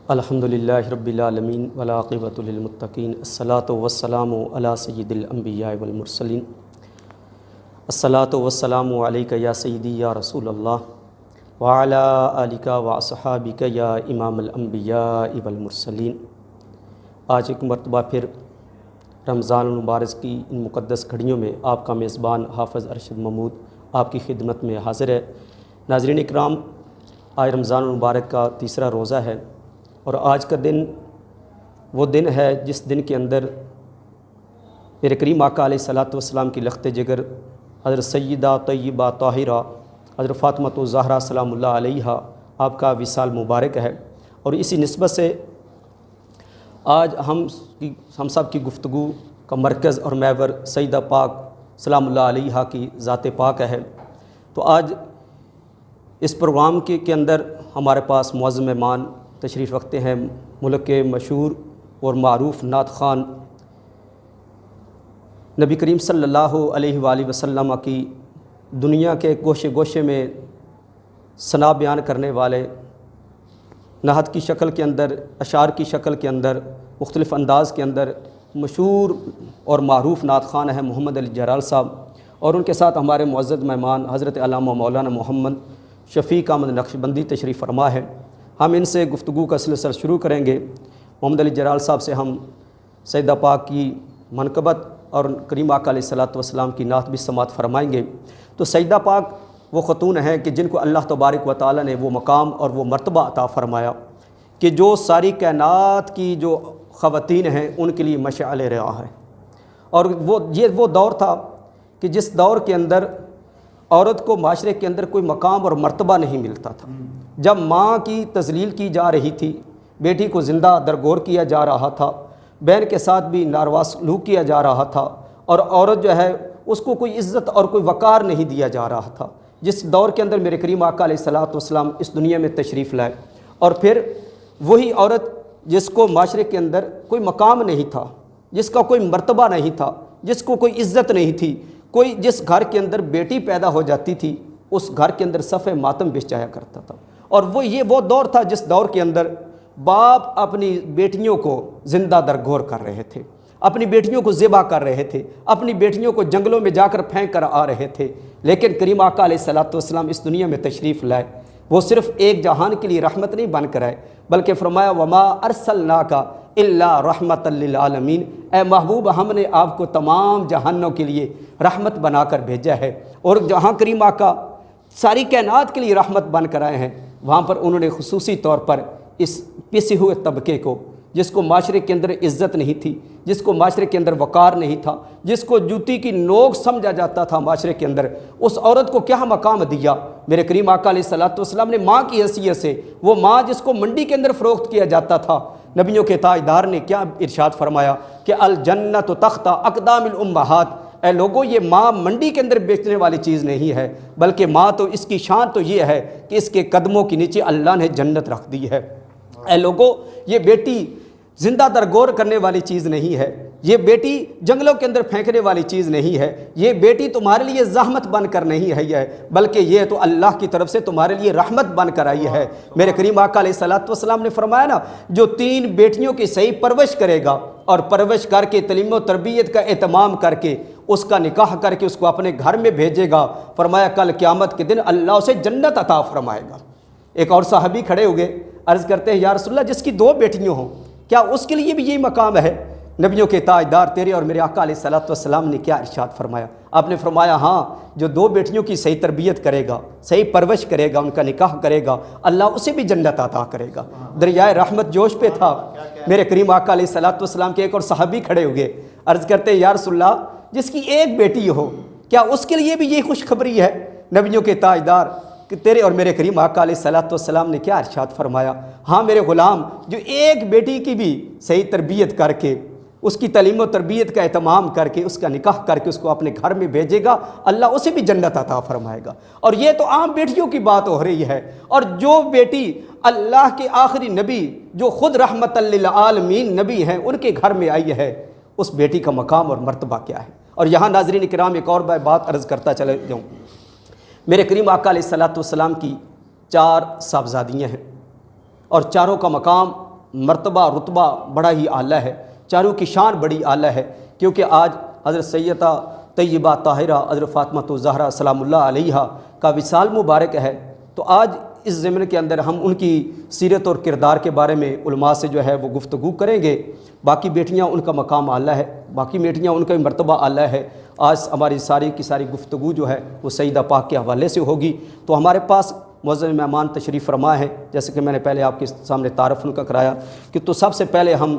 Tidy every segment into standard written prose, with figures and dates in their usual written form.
الحمدللہ رب العالمین والعاقبۃ للمتقین الصلاۃ والسلام علی سید الانبیاء والمرسلین الصلاۃ والسلام علیک یا سیدی یا رسول اللہ وعلی آلک واصحابک یا امام الانبیاء والمرسلین۔ آج ایک مرتبہ پھر رمضان المبارک کی ان مقدس گھڑیوں میں آپ کا میزبان حافظ ارشد محمود آپ کی خدمت میں حاضر ہے۔ ناظرین اکرام، آج رمضان المبارک کا تیسرا روزہ ہے اور آج کا دن وہ دن ہے جس دن کے اندر میرے کریم آقا علیہ الصلوۃ والسلام کی لخت جگر حضرت سیدہ طیبہ طاہرہ حضرت فاطمۃ الزہرا سلام اللہ علیہا آپ کا وصال مبارک ہے، اور اسی نسبت سے آج ہم سب کی گفتگو کا مرکز اور محور سیدہ پاک سلام اللہ علیہا کی ذات پاک ہے۔ تو آج اس پروگرام کے اندر ہمارے پاس معظم مہمان تشریف رکھتے ہیں ملک کے مشہور اور معروف نعت خوان نبی کریم صلی اللہ علیہ وآلہ وسلم کی دنیا کے گوشے گوشے میں ثنا بیان کرنے والے، نعت کی شکل کے اندر، اشعار کی شکل کے اندر، مختلف انداز کے اندر مشہور اور معروف نعت خوان ہیں محمد علی جرال صاحب، اور ان کے ساتھ ہمارے معزز مہمان حضرت علامہ مولانا محمد شفیق احمد نقشبندی تشریف فرما ہے۔ ہم ان سے گفتگو کا سلسلہ شروع کریں گے۔ محمد علی جرال صاحب سے ہم سیدہ پاک کی منقبت اور کریم آقا علیہ الصلوۃ والسلام کی نعت بھی سماعت فرمائیں گے۔ تو سیدہ پاک وہ خاتون ہیں کہ جن کو اللہ تبارک و تعالیٰ نے وہ مقام اور وہ مرتبہ عطا فرمایا کہ جو ساری کائنات کی جو خواتین ہیں ان کے لیے مشعل راہ ہے، اور وہ دور تھا کہ جس دور کے اندر عورت کو معاشرے کے اندر کوئی مقام اور مرتبہ نہیں ملتا تھا۔ جب ماں کی تذلیل کی جا رہی تھی، بیٹی کو زندہ درگور کیا جا رہا تھا، بہن کے ساتھ بھی ناروا سلوک کیا جا رہا تھا، اور عورت جو ہے اس کو کوئی عزت اور کوئی وقار نہیں دیا جا رہا تھا، جس دور کے اندر میرے کریم آقا علیہ الصلوۃ والسلام اس دنیا میں تشریف لائے، اور پھر وہی عورت جس کو معاشرے کے اندر کوئی مقام نہیں تھا، جس کا کوئی مرتبہ نہیں تھا، جس کو کوئی عزت نہیں تھی، کوئی جس گھر کے اندر بیٹی پیدا ہو جاتی تھی اس گھر کے اندر صف ماتم بچھایا کرتا تھا، اور وہ دور تھا جس دور کے اندر باپ اپنی بیٹیوں کو زندہ درگور کر رہے تھے، اپنی بیٹیوں کو ذبح کر رہے تھے، اپنی بیٹیوں کو جنگلوں میں جا کر پھینک کر آ رہے تھے، لیکن کریم آقا علیہ الصلوۃ والسلام اس دنیا میں تشریف لائے۔ وہ صرف ایک جہان کے لیے رحمت نہیں بن کر آئے، بلکہ فرمایا وما ارسلناک الا رحمۃ للعالمین، اے محبوب ہم نے آپ کو تمام جہانوں کے لیے رحمت بنا کر بھیجا ہے، اور جہاں کریم آقا ساری کائنات کے لیے رحمت بن کر آئے ہیں وہاں پر انہوں نے خصوصی طور پر اس پسے ہوئے طبقے کو، جس کو معاشرے کے اندر عزت نہیں تھی، جس کو معاشرے کے اندر وقار نہیں تھا، جس کو جوتی کی نوک سمجھا جاتا تھا معاشرے کے اندر، اس عورت کو کیا مقام دیا میرے کریم آقا علیہ الصلوۃ والسلام نے ماں کی حیثیت سے۔ وہ ماں جس کو منڈی کے اندر فروخت کیا جاتا تھا، نبیوں کے تاجدار نے کیا ارشاد فرمایا کہ الجنت تحت اقدام الامہات، اے لوگوں یہ ماں منڈی کے اندر بیچنے والی چیز نہیں ہے، بلکہ ماں تو اس کی شان تو یہ ہے کہ اس کے قدموں کے نیچے اللہ نے جنت رکھ دی ہے۔ اے لوگوں یہ بیٹی زندہ درگور کرنے والی چیز نہیں ہے، یہ بیٹی جنگلوں کے اندر پھینکنے والی چیز نہیں ہے، یہ بیٹی تمہارے لیے زحمت بن کر نہیں آئی ہے، بلکہ یہ تو اللہ کی طرف سے تمہارے لیے رحمت بن کر آئی ہے۔ میرے کریم آقا علیہ الصلوۃ والسلام نے فرمایا نا، جو 3 بیٹیوں کی صحیح پرورش کرے گا اور پرورش کر کے تعلیم و تربیت کا اہتمام کر کے اس کا نکاح کر کے اس کو اپنے گھر میں بھیجے گا، فرمایا کل قیامت کے دن اللہ اسے جنت عطا فرمائے گا۔ ایک اور صحابی کھڑے ہوئے، عرض کرتے ہیں یا رسول اللہ جس کی 2 بیٹیاں ہوں کیا اس کے لیے بھی یہی مقام ہے؟ نبیوں کے تاجدار تیرے اور میرے آقا علیہ الصلوۃ والسلام نے کیا ارشاد فرمایا؟ آپ نے فرمایا ہاں، جو 2 بیٹیوں کی صحیح تربیت کرے گا، صحیح پرورش کرے گا، ان کا نکاح کرے گا، اللہ اسے بھی جنت عطا کرے گا۔ دریائے رحمت جوش پہ تھا، میرے کریم آقا علیہ الصلوۃ والسلام کے ایک اور صحابی کھڑے ہوئے، عرض کرتے ہیں یا رسول اللہ جس کی 1 بیٹی ہو کیا اس کے لیے بھی یہ خوشخبری ہے؟ نبیوں کے تاجدار کہ تیرے اور میرے کریم آقا علیہ الصلوۃ والسلام نے کیا ارشاد فرمایا؟ ہاں میرے غلام، جو 1 بیٹی کی بھی صحیح تربیت کر کے، اس کی تعلیم و تربیت کا اہتمام کر کے، اس کا نکاح کر کے اس کو اپنے گھر میں بھیجے گا، اللہ اسے بھی جنت عطا فرمائے گا۔ اور یہ تو عام بیٹیوں کی بات ہو رہی ہے، اور جو بیٹی اللہ کے آخری نبی جو خود رحمت للعالمین نبی ہیں ان کے گھر میں آئی ہے، اس بیٹی کا مقام اور مرتبہ کیا ہے؟ اور یہاں ناظرین کرام ایک اور بات عرض کرتا چلے جاؤں، میرے کریم آقا علیہ الصلوۃ والسلام کی 4 صاحبزادیاں ہیں، اور چاروں کا مقام مرتبہ رتبہ بڑا ہی اعلیٰ ہے، چاروں کی شان بڑی اعلیٰ ہے، کیونکہ آج حضرت سیدہ طیبہ طاہرہ حضرت فاطمۃ الزہرا سلام اللہ علیہا کا وصال مبارک ہے۔ تو آج اس ضمن کے اندر ہم ان کی سیرت اور کردار کے بارے میں علماء سے جو ہے وہ گفتگو کریں گے۔ باقی بیٹیاں ان کا مقام اعلیٰ ہے، باقی بیٹیاں ان کا مرتبہ اعلیٰ ہے۔ آج ہماری ساری کی ساری گفتگو جو ہے وہ سیدہ پاک کے حوالے سے ہوگی۔ تو ہمارے پاس معزز مہمان تشریف فرما ہے، جیسے کہ میں نے پہلے آپ کے سامنے تعارف ان کا کرایا کہ تو سب سے پہلے ہم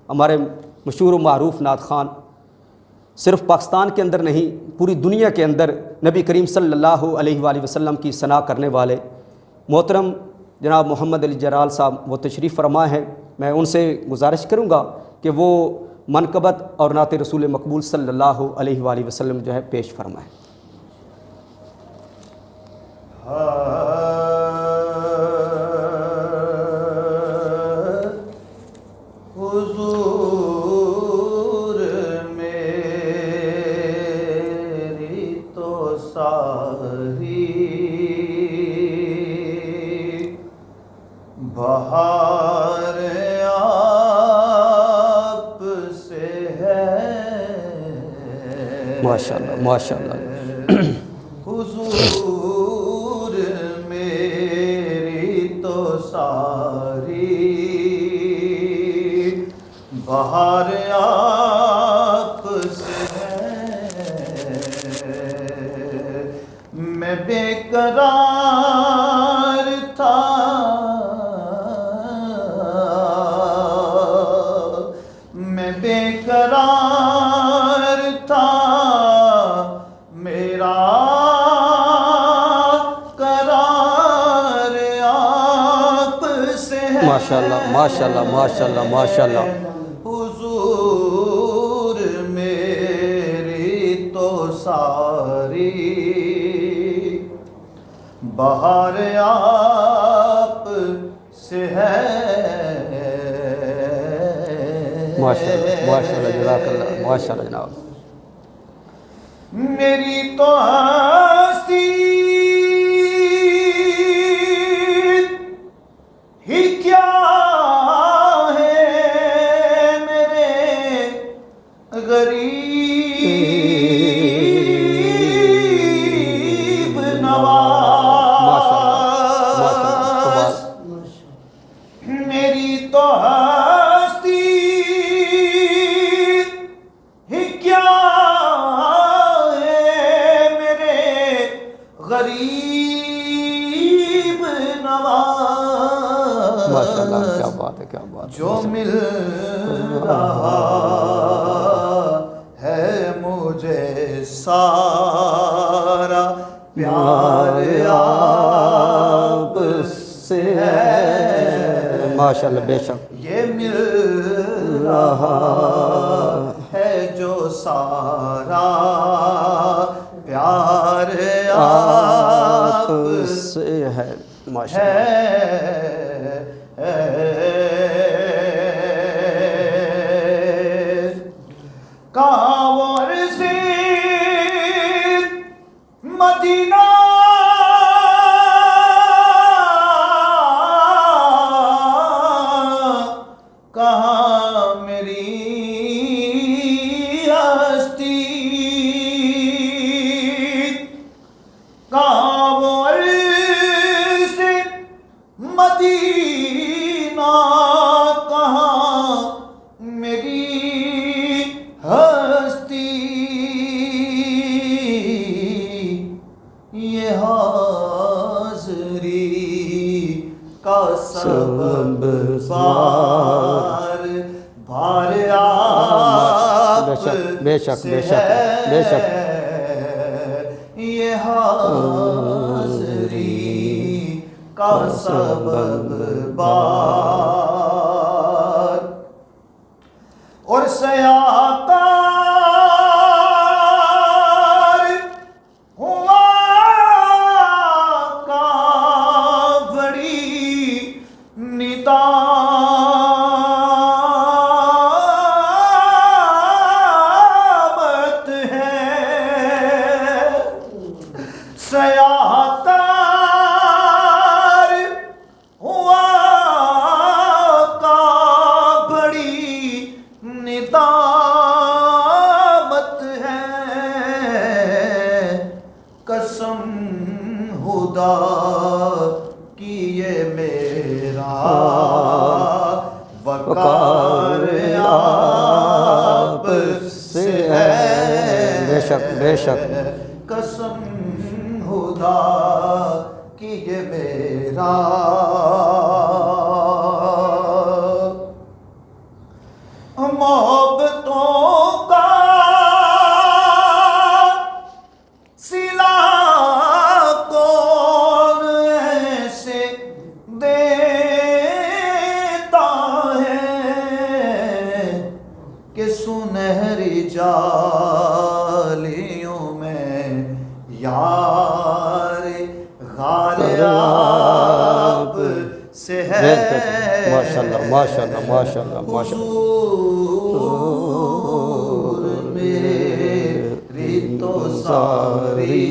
ہمارے مشہور و معروف نعت خوان، صرف پاکستان کے اندر نہیں پوری دنیا کے اندر نبی کریم صلی اللہ علیہ وآلہ وسلم کی ثنا کرنے والے محترم جناب محمد علی جلال صاحب وہ تشریف فرما ہے۔ میں ان سے گزارش کروں گا کہ وہ منقبت اور نعت رسول مقبول صلی اللہ علیہ وآلہ وسلم جو ہے پیش فرمائیں۔ حضور میری تو ساری بہار آپ سے ہے۔ ماشاءاللہ ماشاءاللہ۔ حضور میری تو ساری بہار آپ سے ہے۔ میں بے قرار تھا، میں بے قرار تھا، میرا قرار آپ سے ہے۔ ماشاءاللہ ماشاءاللہ ماشاءاللہ ماشاءاللہ۔ حضور میری تو ساری بہار آپ سے ہے۔ ماشاءاللہ ماشاءاللہ جزاک اللہ، ماشاءاللہ جناب۔ میری تو ہستی ہی کیا ہے میرے غریب نواز، میری تو ہستی ہی کیا ہے میرے غریب نواز۔ ماشاءاللہ کیا بات ہے، کیا بات ہے۔ جو مل رہا ہے مجھے سارا پیار آپ سے ہے۔ ماشاءاللہ بے شک۔ یہ مل رہا ہے جو سارا پیار آپ سے ہے۔ ماشاءاللہ کاور سے مدینہ کہاں میری ہستی، کاور سے مدینہ کہاں میری ہستی، یہ حاضری کا سبب بار آپ بے شک بے شک بے شک۔ یہ حاضری کا سبب بار اور سیاکار ہوا کا بڑی ندامت ہے۔ سیاکار ہوا کا خدا کی یہ میرا وقار آپ سے ہے، بے شک بے شک، قسم خدا کی یہ میرا محبتوں کا سلا کون ایسے دیتا ہے کہ سنہری جالیوں میں یار غار آپ سے ہے، ماشاءاللہ ماشاءاللہ ماشاءاللہ ماشاءاللہ، حضور میری تو ساری۔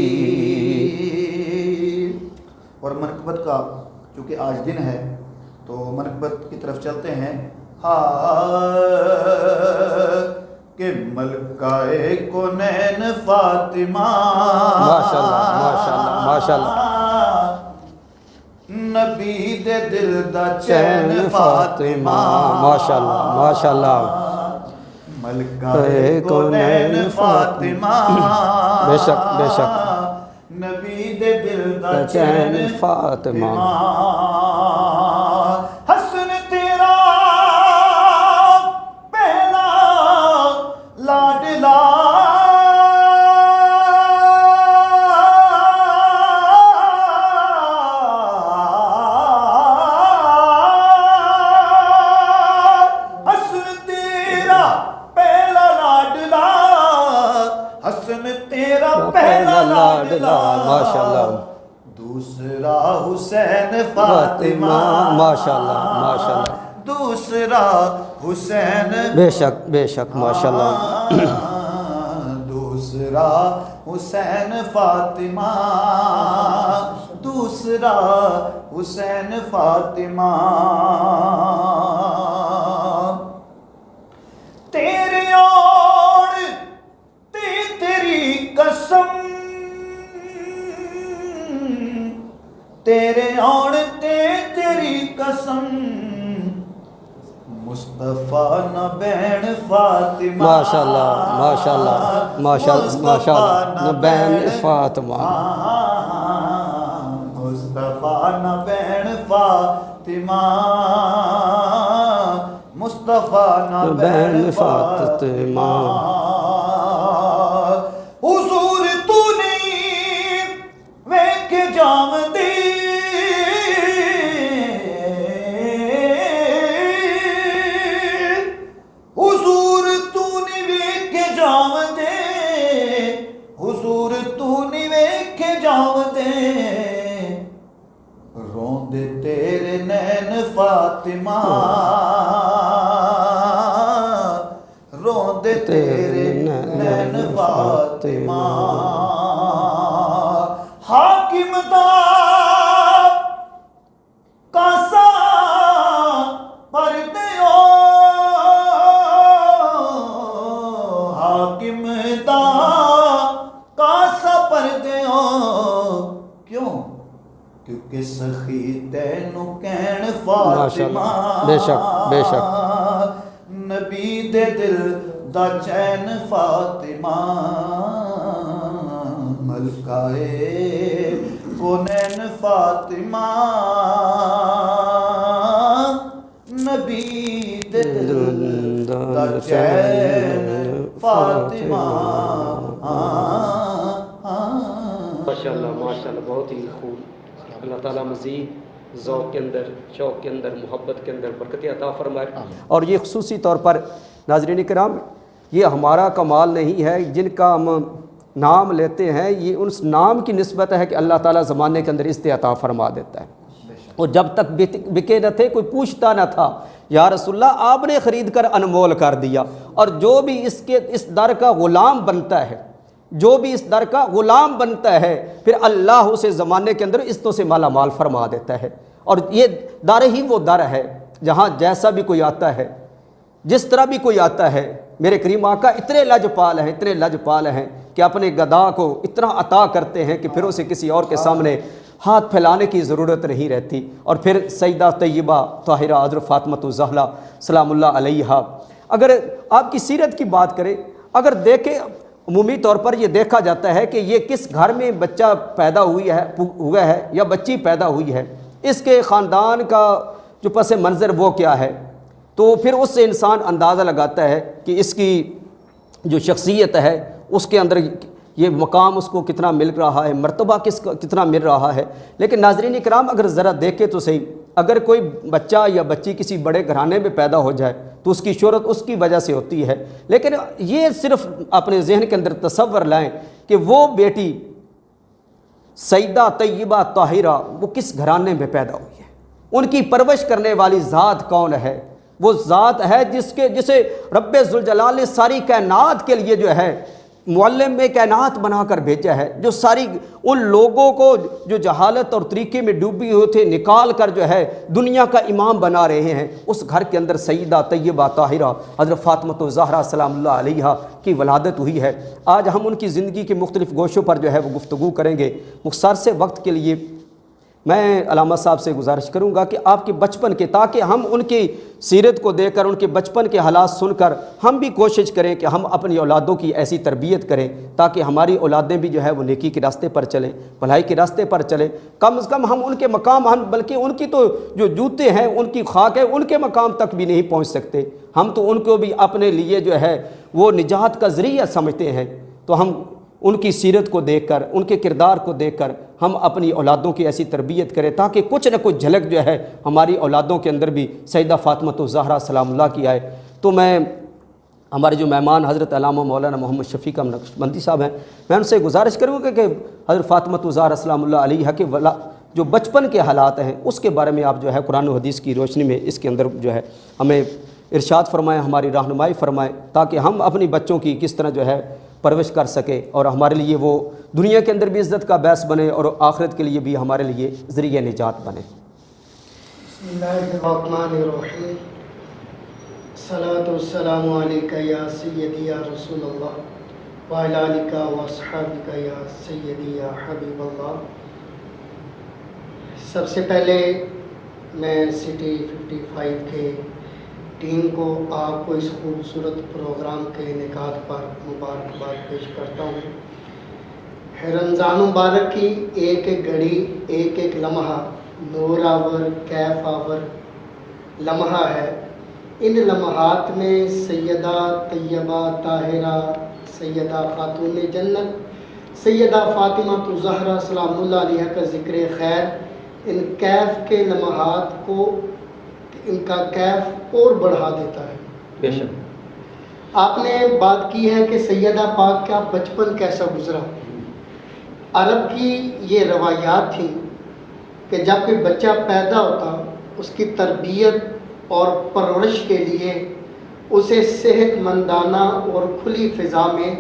اور منقبت کا چونکہ آج دن ہے تو منقبت کی طرف چلتے ہیں۔ کہ ملکہ کونین فاطمہ، ماشاءاللہ ماشاءاللہ ماشاءاللہ، نبی دے دل دا چین فاطمہ، ماشاءاللہ ماشاءاللہ، ملکہ کونین فاطمہ، بے شک بے شک، نبی دے دل دا چین چین فاطمہ، حسن تیرا پہلا لاڈلا، پہلا لاڈلا، ماشاءاللہ، دوسرا حسین فاطمہ، ماشاءاللہ ماشاءاللہ، دوسرا حسین، بے شک بے شک، ماشاءاللہ، دوسرا حسین فاطمہ، دوسرا حسین فاطمہ، تیرے اور تیری قسم، تیرے اور تیری قسم، مصطفیٰ نہ بین فاطمہ، ماشاءاللہ ماشاءاللہ ماشاءاللہ ماشاءاللہ، نہ بین فاطمہ، مصطفیٰ نہ بین فاطمہ، مصطفیٰ نہ بین فاطمہ، حضور تو نہیں ویکھ جام دی، حضور تو نہیں ویکھ جام دے، حضور تو نہیں ویکھ جام دے، روندے تیرے نین فاطمہ، روندے تیرے نین فاطمہ، حاکم دا کاسا پردیو، حاکم دا کاسا پردیو، کیوں؟ کیونکہ سخی تینوں کہن فاطمہ، بے شک بے شک، نبی دے دل دا چین فاطمہ، ملکہ کونین فاطمہ، نبی دے دل دا چین فاطمہ، ماشاءاللہ ماشاءاللہ، بہت ہی خوب۔ اللہ تعالیٰ مزید ذوق کے اندر، شوق کے اندر، محبت کے اندر برکتیں عطا فرمائے۔ اور یہ خصوصی طور پر ناظرین کرام، یہ ہمارا کمال نہیں ہے، جن کا ہم نام لیتے ہیں یہ اس نام کی نسبت ہے کہ اللہ تعالیٰ زمانے کے اندر عزت عطا فرما دیتا ہے۔ اور جب تک بکے نہ تھے کوئی پوچھتا نہ تھا، یا رسول اللہ آپ نے خرید کر انمول کر دیا، اور جو بھی اس در کا غلام بنتا ہے، جو بھی اس در کا غلام بنتا ہے، پھر اللہ اسے زمانے کے اندر عزتوں سے مالا مال فرما دیتا ہے۔ اور یہ در ہی وہ در ہے جہاں جیسا بھی کوئی آتا ہے، جس طرح بھی کوئی آتا ہے، میرے کریم آقا اتنے لجپال ہیں کہ اپنے گدا کو اتنا عطا کرتے ہیں کہ پھر اسے کسی اور کے سامنے ہاتھ پھیلانے کی ضرورت نہیں رہتی۔ اور پھر سیدہ طیبہ طاہرہ حضرت فاطمۃ الزہرا سلام اللہ علیہا، اگر آپ کی سیرت کی بات کریں، اگر دیکھیں عمومی طور پر یہ دیکھا جاتا ہے کہ یہ کس گھر میں بچہ پیدا ہوا ہے یا بچی پیدا ہوئی ہے، اس کے خاندان کا جو پس منظر وہ کیا ہے، تو پھر اس سے انسان اندازہ لگاتا ہے کہ اس کی جو شخصیت ہے اس کے اندر یہ مقام اس کو کتنا مل رہا ہے، مرتبہ کتنا مل رہا ہے۔ لیکن ناظرین کرام اگر ذرا دیکھیں تو صحیح، اگر کوئی بچہ یا بچی کسی بڑے گھرانے میں پیدا ہو جائے تو اس کی شہرت اس کی وجہ سے ہوتی ہے، لیکن یہ صرف اپنے ذہن کے اندر تصور لائیں کہ وہ بیٹی سیدہ طیبہ طاہرہ وہ کس گھرانے میں پیدا ہوئی ہے، ان کی پرورش کرنے والی ذات کون ہے؟ وہ ذات ہے جسے رب ذوالجلال نے ساری کائنات کے لیے جو ہے معلم میں کائنات بنا کر بھیجا ہے، جو ساری ان لوگوں کو جو جہالت اور طریقے میں ڈوبی ہوئے تھے نکال کر جو ہے دنیا کا امام بنا رہے ہیں۔ اس گھر کے اندر سیدہ طیبہ طاہرہ حضرت فاطمۃ الزہرا سلام اللہ علیہا کی ولادت ہوئی ہے۔ آج ہم ان کی زندگی کے مختلف گوشوں پر جو ہے وہ گفتگو کریں گے۔ مختصر سے وقت کے لیے میں علامہ صاحب سے گزارش کروں گا کہ آپ کے بچپن کے، تاکہ ہم ان کی سیرت کو دیکھ کر، ان کے بچپن کے حالات سن کر ہم بھی کوشش کریں کہ ہم اپنی اولادوں کی ایسی تربیت کریں تاکہ ہماری اولادیں بھی جو ہے وہ نیکی کے راستے پر چلیں، بھلائی کے راستے پر چلیں۔ کم از کم ہم ان کے مقام، بلکہ ان کی تو جو جوتے ہیں، ان کی خاک ہے، ان کے مقام تک بھی نہیں پہنچ سکتے، ہم تو ان کو بھی اپنے لیے جو ہے وہ نجات کا ذریعہ سمجھتے ہیں۔ تو ہم ان کی سیرت کو دیکھ کر، ان کے کردار کو دیکھ کر ہم اپنی اولادوں کی ایسی تربیت کریں تاکہ کچھ نہ کچھ جھلک جو ہے ہماری اولادوں کے اندر بھی سیدہ فاطمۃ الزہرا سلام اللہ کی آئے۔ تو میں ہمارے جو مہمان حضرت علامہ مولانا محمد شفیق نقشبندی صاحب ہیں، میں ان سے گزارش کروں گا کہ حضرت فاطمۃ الزہرا سلام اللہ علیہا کے جو بچپن کے حالات ہیں اس کے بارے میں آپ جو ہے قرآن و حدیث کی روشنی میں اس کے اندر جو ہے ہمیں ارشاد فرمائیں، ہماری رہنمائی فرمائیں تاکہ ہم اپنی بچوں کی کس طرح جو ہے پرورش کر سکے اور ہمارے لیے وہ دنیا کے اندر بھی عزت کا باعث بنے اور آخرت کے لیے بھی ہمارے لیے ذریعہ نجات بنے۔ بسم اللہ الرحمن الرحیم، الصلاۃ والسلام علیک یا سیدی یا رسول اللہ وعلی آلک و اصحابک یا سیدی یا حبیب اللہ۔ سب سے پہلے میں سٹی 55 کے ٹیم کو آپ کو اس خوبصورت پروگرام کے انعقاد پر مبارکباد پیش کرتا ہوں۔ رمضان مبارک کی ایک ایک گھڑی، ایک ایک لمحہ نور آور کیف آور لمحہ ہے۔ ان لمحات میں سیدہ طیبہ طاہرہ، سیدہ خاتون جنت، سیدہ فاطمۃ الزہرا سلام اللہ علیہا کا ذکر خیر ان کیف کے لمحات کو، ان کا کیف اور بڑھا دیتا ہے۔ بے شک آپ نے بات کی ہے کہ سیدہ پاک کا بچپن کیسا گزرا۔ عرب کی یہ روایات تھیں کہ جب کوئی بچہ پیدا ہوتا اس کی تربیت اور پرورش کے لیے اسے صحت مندانہ اور کھلی فضا میں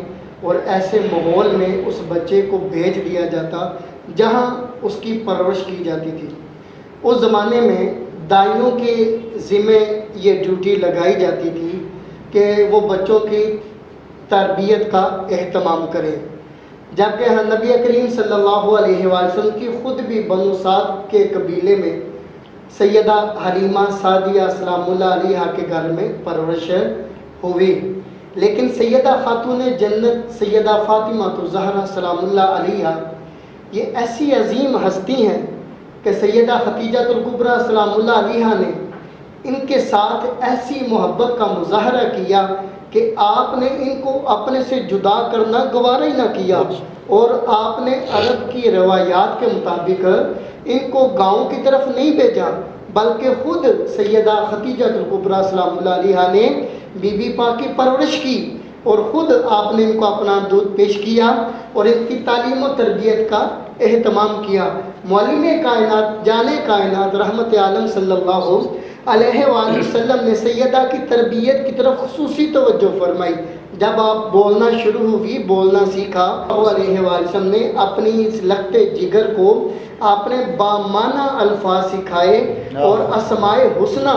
اور ایسے ماحول میں اس بچے کو بھیج دیا جاتا جہاں اس کی پرورش کی جاتی تھی۔ اس زمانے میں دائیوں کے ذمے یہ ڈیوٹی لگائی جاتی تھی کہ وہ بچوں کی تربیت کا اہتمام کریں، جبکہ نبی کریم صلی اللہ علیہ وسلم کی خود بھی بنو سعد کے قبیلے میں سیدہ حلیمہ سعدیہ سلام اللہ علیہا کے گھر میں پرورش ہوئی، لیکن سیدہ خاتون جنت سیدہ فاطمۃ الزہرا سلام اللہ علیہا یہ ایسی عظیم ہستی ہیں کہ سیدہ خدیجہ الکبریٰ سلام اللہ علیہا نے ان کے ساتھ ایسی محبت کا مظاہرہ کیا کہ آپ نے ان کو اپنے سے جدا کرنا گوارا ہی نہ کیا، اور آپ نے عرب کی روایات کے مطابق ان کو گاؤں کی طرف نہیں بھیجا، بلکہ خود سیدہ خدیجہ الکبریٰ سلام اللہ علیہا نے بی بی پاک کی پرورش کی اور خود آپ نے ان کو اپنا دودھ پیش کیا اور ان کی تعلیم و تربیت کا اہتمام کیا۔ معلم کائنات جان کائنات رحمت عالم صلی اللہ علیہ وآلہ وسلم نے سیدہ کی تربیت کی طرف خصوصی توجہ فرمائی۔ جب آپ بولنا شروع ہوئی، بولنا سیکھا، علیہ وآلہ وسلم نے اپنی اس لگتے جگر کو آپ نے بامعنی الفاظ سکھائے اور اسماء حسنہ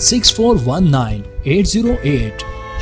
6419 808।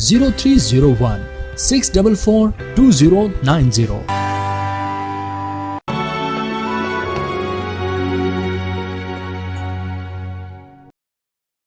0301 644 2090।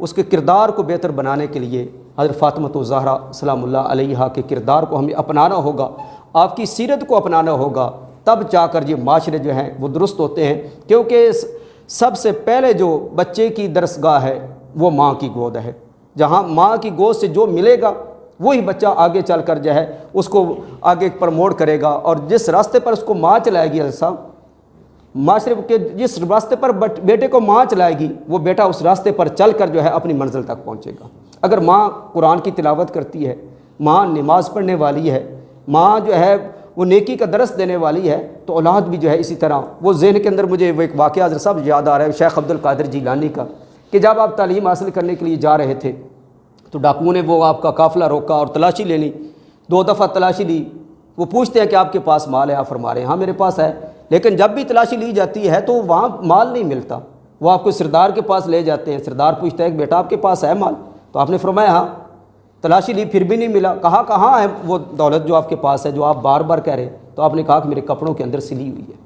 اس کے کردار کو بہتر بنانے کے لیے حضرت فاطمۃ الزہرا سلام اللہ علیہا کے کردار کو ہمیں اپنانا ہوگا، آپ کی سیرت کو اپنانا ہوگا، تب جا کر یہ معاشرے جو ہیں وہ درست ہوتے ہیں، کیونکہ سب سے پہلے جو بچے کی درسگاہ ہے وہ ماں کی گود ہے۔ جہاں ماں کی گود سے جو ملے گا وہی بچہ آگے چل کر جو ہے اس کو آگے پروموٹ کرے گا، اور جس راستے پر اس کو ماں چلائے گی، حضرت صاحب معاشرے کے جس راستے پر بیٹے کو ماں چلائے گی وہ بیٹا اس راستے پر چل کر جو ہے اپنی منزل تک پہنچے گا۔ اگر ماں قرآن کی تلاوت کرتی ہے، ماں نماز پڑھنے والی ہے، ماں جو ہے وہ نیکی کا درس دینے والی ہے، تو اولاد بھی جو ہے اسی طرح۔ وہ ذہن کے اندر مجھے وہ ایک واقعہ حضرت صاحب یاد آ رہا ہے شیخ عبد القادر جیلانی کا، کہ جب آپ تعلیم حاصل کرنے کے لیے جا رہے تھے تو ڈاکوؤں نے وہ آپ کا قافلہ روکا اور تلاشی لینی، 2 دفعہ تلاشی لی۔ وہ پوچھتے ہیں کہ آپ کے پاس مال ہے؟ آپ فرما رہے ہیں ہاں میرے پاس ہے، لیکن جب بھی تلاشی لی جاتی ہے تو وہاں مال نہیں ملتا، وہ آپ کو سردار کے پاس لے جاتے ہیں، سردار پوچھتا ہے کہ بیٹا آپ کے پاس ہے مال؟ تو آپ نے فرمایا ہاں۔ تلاشی لی پھر بھی نہیں ملا، کہا کہاں ہے وہ دولت جو آپ کے پاس ہے جو آپ بار بار کہہ رہے ہیں؟ تو آپ نے کہا کہ میرے کپڑوں کے اندر سلی ہوئی ہے۔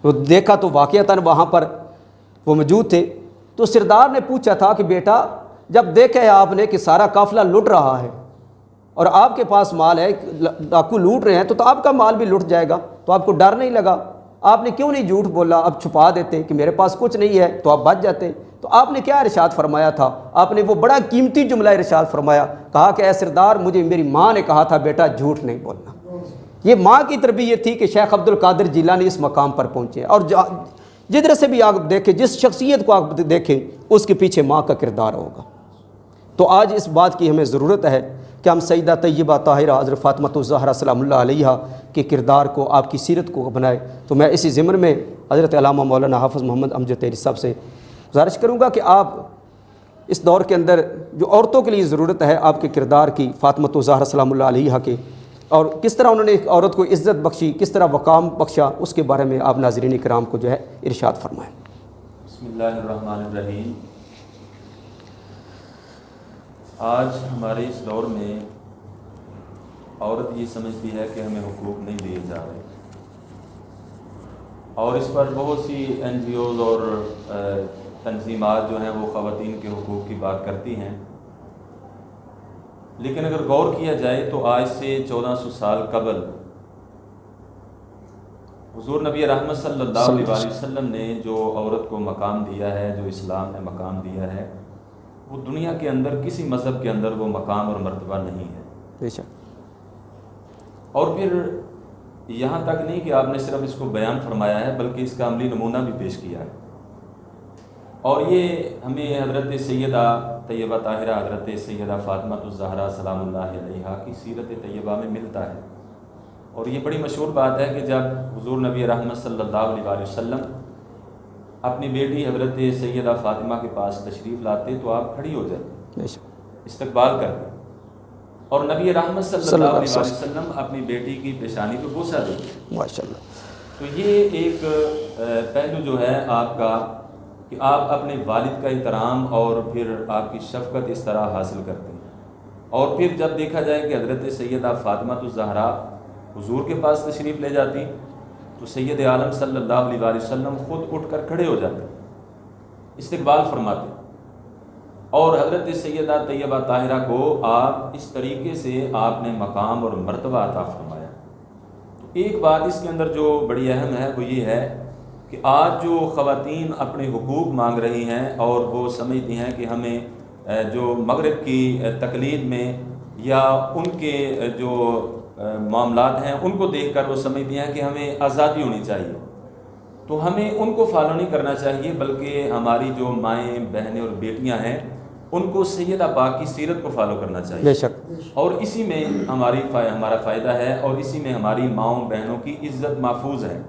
وہ دیکھا تو واقعتاً وہاں پر وہ موجود تھے۔ تو سردار نے پوچھا تھا کہ بیٹا جب دیکھا ہے آپ نے کہ سارا قافلہ لٹ رہا ہے اور آپ کے پاس مال ہے، ڈاکو لوٹ رہے ہیں، تو آپ کا مال بھی لٹ جائے گا، تو آپ کو ڈر نہیں لگا؟ آپ نے کیوں نہیں جھوٹ بولا؟ اب چھپا دیتے کہ میرے پاس کچھ نہیں ہے تو آپ بچ جاتے۔ تو آپ نے کیا ارشاد فرمایا تھا؟ آپ نے وہ بڑا قیمتی جملہ ارشاد فرمایا، کہا کہ اے سردار مجھے میری ماں نے کہا تھا بیٹا جھوٹ نہیں بولنا۔ یہ ماں کی تربیت تھی کہ شیخ عبد القادر جیلانی اس مقام پر پہنچے۔ اور جدھر سے بھی آپ دیکھیں، جس شخصیت کو آپ دیکھیں، اس کے پیچھے ماں کا کردار ہوگا۔ تو آج اس بات کی ہمیں ضرورت ہے کہ ہم سیدہ طیبہ طاہرہ حضرت فاطمۃ الزہرا سلام اللہ علیہا کے کردار کو، آپ کی سیرت کو بنائے۔ تو میں اسی ضمن میں حضرت علامہ مولانا حافظ محمد امجد تیری صاحب سے گزارش کروں گا کہ آپ اس دور کے اندر جو عورتوں کے لیے ضرورت ہے آپ کے کردار کی، فاطمۃ الزہرا سلام اللہ علیہا کے، اور کس طرح انہوں نے ایک عورت کو عزت بخشی، کس طرح وقام بخشا، اس کے بارے میں آپ ناظرین کرام کو جو ہے ارشاد فرمائیں۔ بسم اللہ الرحمن الرحیم۔ آج ہمارے اس دور میں عورت یہ سمجھتی ہے کہ ہمیں حقوق نہیں دیے جا رہے، اور اس پر بہت سی NGOs اور تنظیمات جو ہیں وہ خواتین کے حقوق کی بات کرتی ہیں، لیکن اگر غور کیا جائے تو آج سے 1400 سال قبل حضور نبی رحمت صلی اللہ علیہ وسلم نے جو عورت کو مقام دیا ہے، جو اسلام نے مقام دیا ہے، وہ دنیا کے اندر کسی مذہب کے اندر وہ مقام اور مرتبہ نہیں ہے۔ بے شک۔ اور پھر یہاں تک نہیں کہ آپ نے صرف اس کو بیان فرمایا ہے، بلکہ اس کا عملی نمونہ بھی پیش کیا ہے، اور یہ ہمیں حضرت سیدہ طیبہ طاہرہ حضرت سیدہ فاطمۃ الزہرا سلام اللہ علیہا کی سیرت طیبہ میں ملتا ہے۔ اور یہ بڑی مشہور بات ہے کہ جب حضور نبی رحمت صلی اللہ علیہ وسلم اپنی بیٹی حضرت سیدہ فاطمہ کے پاس تشریف لاتے تو آپ کھڑی ہو جاتے، استقبال کرتے، اور نبی رحمت صلی اللہ علیہ وسلم اپنی بیٹی کی پیشانی پہ بوسہ دیتے۔ ماشاءاللہ۔ تو یہ ایک پہلو جو ہے آپ کا کہ آپ اپنے والد کا احترام اور پھر آپ کی شفقت اس طرح حاصل کرتے ہیں۔ اور پھر جب دیکھا جائے کہ حضرت سیدہ فاطمۃ الزہرا حضور کے پاس تشریف لے جاتی تو سید عالم صلی اللہ علیہ وسلم خود اٹھ کر کھڑے ہو جاتے، استقبال فرماتے، اور حضرت سیدہ طیبہ طاہرہ کو آپ اس طریقے سے آپ نے مقام اور مرتبہ عطا فرمایا۔ تو ایک بات اس کے اندر جو بڑی اہم ہے وہ یہ ہے کہ آج جو خواتین اپنے حقوق مانگ رہی ہیں اور وہ سمجھتی ہیں کہ ہمیں جو مغرب کی تقلید میں یا ان کے جو معاملات ہیں ان کو دیکھ کر وہ سمجھتی ہیں کہ ہمیں آزادی ہونی چاہیے، تو ہمیں ان کو فالو نہیں کرنا چاہیے، بلکہ ہماری جو مائیں بہنیں اور بیٹیاں ہیں ان کو سیدہ پاک کی سیرت کو فالو کرنا چاہیے۔ بے شک۔ اور اسی میں ہمارا فائدہ ہے، اور اسی میں ہماری ماؤں بہنوں کی عزت محفوظ ہے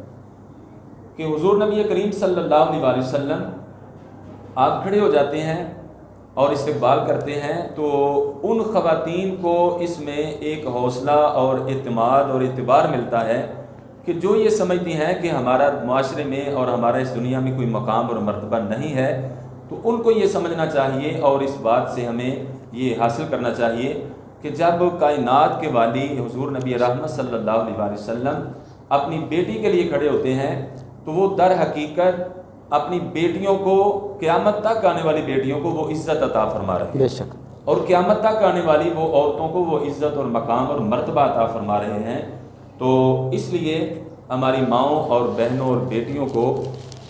کہ حضور نبی کریم صلی اللہ علیہ وسلم آپ کھڑے ہو جاتے ہیں اور استقبال کرتے ہیں، تو ان خواتین کو اس میں ایک حوصلہ اور اعتماد اور اعتبار ملتا ہے کہ جو یہ سمجھتی ہیں کہ ہمارا معاشرے میں اور ہمارا اس دنیا میں کوئی مقام اور مرتبہ نہیں ہے، تو ان کو یہ سمجھنا چاہیے اور اس بات سے ہمیں یہ حاصل کرنا چاہیے کہ جب کائنات کے والی حضور نبی رحمت صلی اللہ علیہ وسلم اپنی بیٹی کے لیے کھڑے ہوتے ہیں تو وہ در حقیقت اپنی بیٹیوں کو، قیامت تک آنے والی بیٹیوں کو وہ عزت عطا فرما رہے ہیں، بے شک، اور قیامت تک آنے والی وہ عورتوں کو وہ عزت اور مقام اور مرتبہ عطا فرما رہے ہیں۔ تو اس لیے ہماری ماؤں اور بہنوں اور بیٹیوں کو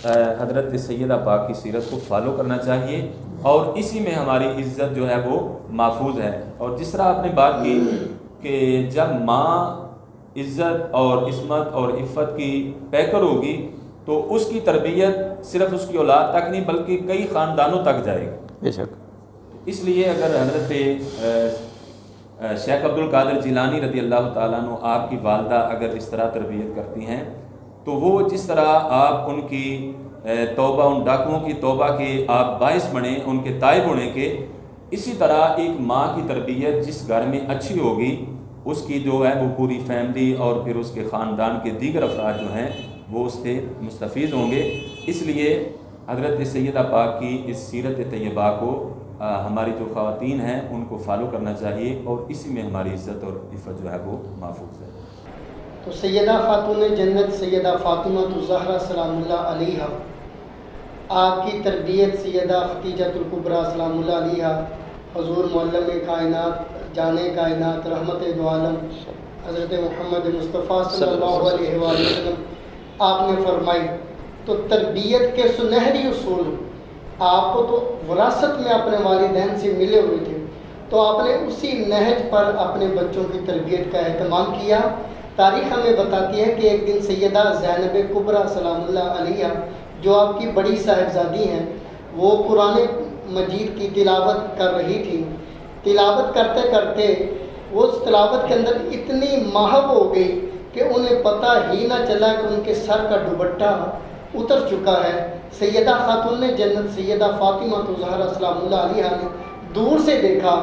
حضرت سیدہ پاک کی سیرت کو فالو کرنا چاہیے، اور اسی میں ہماری عزت جو ہے وہ محفوظ ہے۔ اور جس طرح آپ نے بات کی کہ جب ماں عزت اور عصمت اور عفت کی پیکر ہوگی تو اس کی تربیت صرف اس کی اولاد تک نہیں بلکہ کئی خاندانوں تک جائے گی۔ بے شک، اس لیے اگر حضرت شیخ عبد القادر جیلانی رضی اللہ تعالیٰ عنہ آپ کی والدہ اگر اس طرح تربیت کرتی ہیں تو وہ جس طرح آپ ان کی توبہ، ان ڈاکوؤں کی توبہ کے آپ باعث بنیں، ان کے تائب ہونے کے، اسی طرح ایک ماں کی تربیت جس گھر میں اچھی ہوگی اس کی جو ہے وہ پوری فیملی اور پھر اس کے خاندان کے دیگر افراد جو ہیں وہ اس سے مستفید ہوں گے۔ اس لیے حضرت سیدہ پاک کی اس سیرت طیبہ کو ہماری جو خواتین ہیں ان کو فالو کرنا چاہیے، اور اسی میں ہماری عزت اور عفت جو ہے وہ محفوظ ہے۔ تو سیدہ خاتون جنت سیدہ فاطمہ الزہرا سلام اللہ علیہا، آپ کی تربیت سیدہ ختیجۃ الکبریٰ سلام اللہ علیہا، حضور معلم کائنات، جانے کائنات، رحمت دو عالم حضرت محمد مصطفیٰ صلی اللہ علیہ وآلہ وسلم آپ نے فرمائی۔ تو تربیت کے سنہری اصول آپ کو تو وراثت میں اپنے والدین سے ملے ہوئے تھے، تو آپ نے اسی نہج پر اپنے بچوں کی تربیت کا اہتمام کیا۔ تاریخ ہمیں بتاتی ہے کہ ایک دن سیدہ زینب کبریٰ سلام اللہ علیہا جو آپ کی بڑی صاحبزادی ہیں، وہ قرآن مجید کی تلاوت کر رہی تھی۔ تلاوت کرتے کرتے وہ اس تلاوت کے اندر اتنی ماہر ہو گئی کہ انہیں پتہ ہی نہ چلا کہ ان کے سر کا دوپٹہ اتر چکا ہے۔ سیدہ خاتون نے جنت سیدہ فاطمہ الزہرا سلام اللہ علیہا نے دور سے دیکھا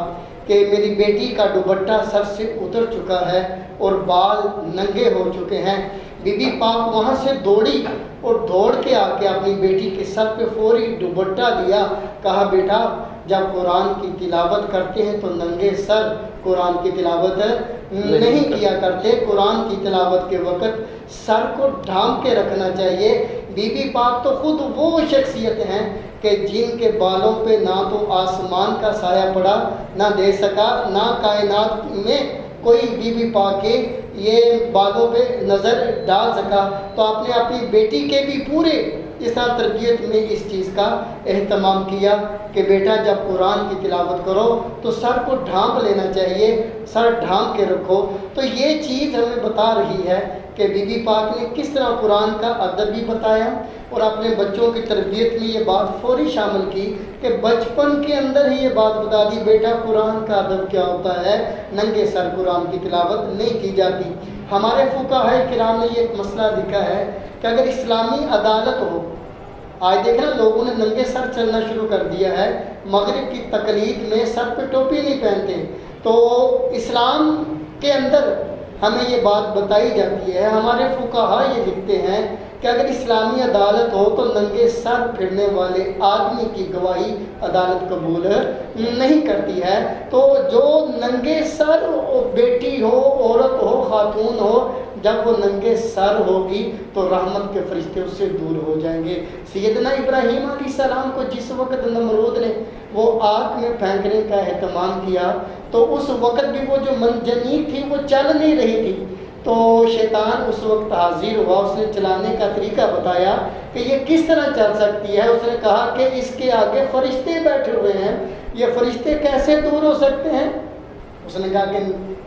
کہ میری بیٹی کا دوپٹہ سر سے اتر چکا ہے اور بال ننگے ہو چکے ہیں۔ بی بی پاک وہاں سے دوڑی اور دوڑ کے آ کے اپنی بیٹی کے سر پہ فوری دوپٹہ دیا، کہا بیٹا جب قرآن کی تلاوت کرتے ہیں تو ننگے سر قرآن کی تلاوت نہیں کیا کرتے، قرآن کی تلاوت کے وقت سر کو ڈھانپ کے رکھنا چاہیے۔ بی بی پاک تو خود وہ شخصیت ہیں کہ جن کے بالوں پہ نہ تو آسمان کا سایہ پڑا، نہ دے سکا، نہ کائنات میں کوئی بی بی پاک کے یہ بالوں پہ نظر ڈال سکا۔ تو آپ نے اپنی بیٹی کے بھی پورے اس طرح تربیت میں اس چیز کا اہتمام کیا کہ بیٹا جب قرآن کی تلاوت کرو تو سر کو ڈھانپ لینا چاہیے، سر ڈھانپ کے رکھو۔ تو یہ چیز ہمیں بتا رہی ہے کہ بی بی پاک نے کس طرح قرآن کا ادب بھی بتایا اور اپنے بچوں کی تربیت میں یہ بات فوری شامل کی کہ بچپن کے اندر ہی یہ بات بتا دی بیٹا قرآن کا ادب کیا ہوتا ہے، ننگے سر قرآن کی تلاوت نہیں کی جاتی۔ ہمارے فقہاء کرام نے یہ ایک مسئلہ لکھا ہے کہ اگر اسلامی عدالت ہو، آج دیکھنا لوگوں نے ننگے سر چلنا شروع کر دیا ہے، مغرب کی تقلید میں سر پہ ٹوپی نہیں پہنتے، تو اسلام کے اندر ہمیں یہ بات بتائی جاتی ہے، ہمارے فقہاء یہ لکھتے ہیں کہ اگر اسلامی عدالت ہو تو ننگے سر پھرنے والے آدمی کی گواہی عدالت قبول نہیں کرتی ہے۔ تو جو ننگے سر بیٹی ہو، عورت ہو، خاتون ہو، جب وہ ننگے سر ہوگی تو رحمت کے فرشتے اس سے دور ہو جائیں گے۔ سیدنا ابراہیم علیہ السلام کو جس وقت نمرود نے وہ آگ میں پھینکنے کا اہتمام کیا تو اس وقت بھی وہ جو منجنیق تھی وہ چل نہیں رہی تھی، تو شیطان اس وقت حاضر ہوا، اس نے چلانے کا طریقہ بتایا کہ یہ کس طرح چل سکتی ہے۔ اس نے کہا کہ اس کے آگے فرشتے بیٹھے ہوئے ہیں، یہ فرشتے کیسے دور ہو سکتے ہیں؟ اس نے کہا کہ